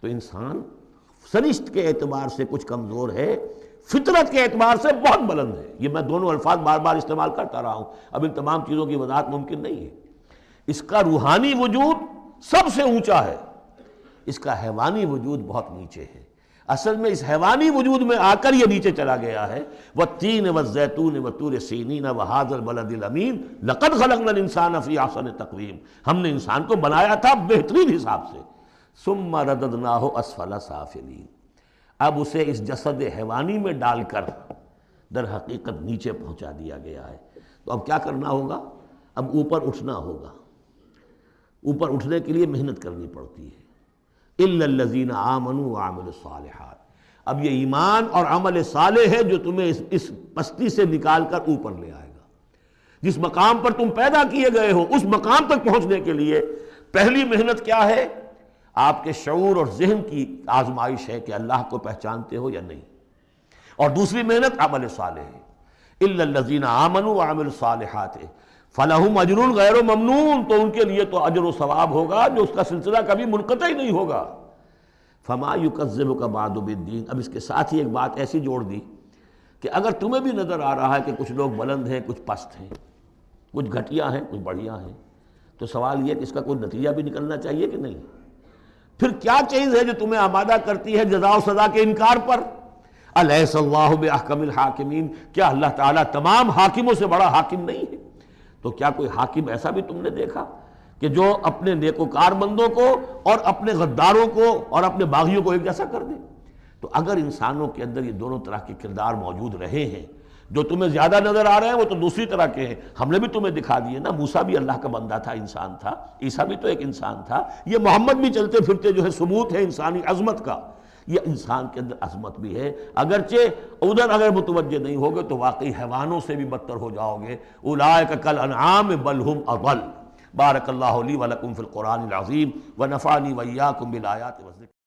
تو انسان سرشت کے اعتبار سے کچھ کمزور ہے، فطرت کے اعتبار سے بہت بلند ہے۔ یہ میں دونوں الفاظ بار بار استعمال کرتا رہا ہوں، اب ان تمام چیزوں کی وضاحت ممکن نہیں ہے۔ اس کا روحانی وجود سب سے اونچا ہے، اس کا حیوانی وجود بہت نیچے ہے۔ اصل میں اس حیوانی وجود میں آ کر یہ نیچے چلا گیا ہے۔ والتین والزیتون وطور سینین وھذا البلد الامین لقد خلقنا الانسان فی احسن تقویم، ہم نے انسان کو بنایا تھا بہترین حساب سے۔ ثم رددناہ اسفل سافلین، اب اسے اس جسد حیوانی میں ڈال کر در حقیقت نیچے پہنچا دیا گیا ہے۔ تو اب کیا کرنا ہوگا؟ اب اوپر اٹھنا ہوگا۔ اوپر اٹھنے کے لیے محنت کرنی پڑتی ہے۔ الا الذین آمنوا وعملوا الصالحات، اب یہ ایمان اور عمل صالح ہے جو تمہیں اس پستی سے نکال کر اوپر لے آئے گا۔ جس مقام پر تم پیدا کیے گئے ہو اس مقام تک پہنچنے کے لیے پہلی محنت کیا ہے؟ آپ کے شعور اور ذہن کی آزمائش ہے کہ اللہ کو پہچانتے ہو یا نہیں، اور دوسری محنت عمل صالح ہے۔ الا الذین آمنوا وعملوا الصالحات فلہم اجر غیر ممنون، تو ان کے لیے تو اجر و ثواب ہوگا جو اس کا سلسلہ کبھی منقطع ہی نہیں ہوگا۔ فما یکذبک بعد بالدین، اب اس کے ساتھ ہی ایک بات ایسی جوڑ دی کہ اگر تمہیں بھی نظر آ رہا ہے کہ کچھ لوگ بلند ہیں، کچھ پست ہیں، کچھ گھٹیا ہیں، کچھ بڑھیا ہیں، تو سوال یہ کہ اس کا کوئی نتیجہ بھی نکلنا چاہیے کہ نہیں؟ پھر کیا چیز ہے جو تمہیں آمادہ کرتی ہے جزا و سزا کے انکار پر؟ الیس اللہ باحکم الحاکمین، کیا اللہ تعالیٰ تمام حاکموں سے بڑا حاکم نہیں ہے؟ تو کیا کوئی حاکم ایسا بھی تم نے دیکھا کہ جو اپنے نیکوکار بندوں کو اور اپنے غداروں کو اور اپنے باغیوں کو ایک جیسا کر دے؟ تو اگر انسانوں کے اندر یہ دونوں طرح کے کردار موجود رہے ہیں، جو تمہیں زیادہ نظر آ رہے ہیں وہ تو دوسری طرح کے ہیں، ہم نے بھی تمہیں دکھا دیے نا۔ موسیٰ بھی اللہ کا بندہ تھا، انسان تھا، عیسیٰ بھی تو ایک انسان تھا، یہ محمد بھی چلتے پھرتے جو ہے ثبوت ہے انسانی عظمت کا۔ یہ انسان کے اندر عظمت بھی ہے، اگرچہ ادھر اگر متوجہ نہیں ہوگے تو واقعی حیوانوں سے بھی بدتر ہو جاؤ گے۔ اولئک کالانعام بل ھم اضل۔ بارک اللہ لی ولکم فی القرآن العظیم ونفعنی وإیاکم بالآیات والذکر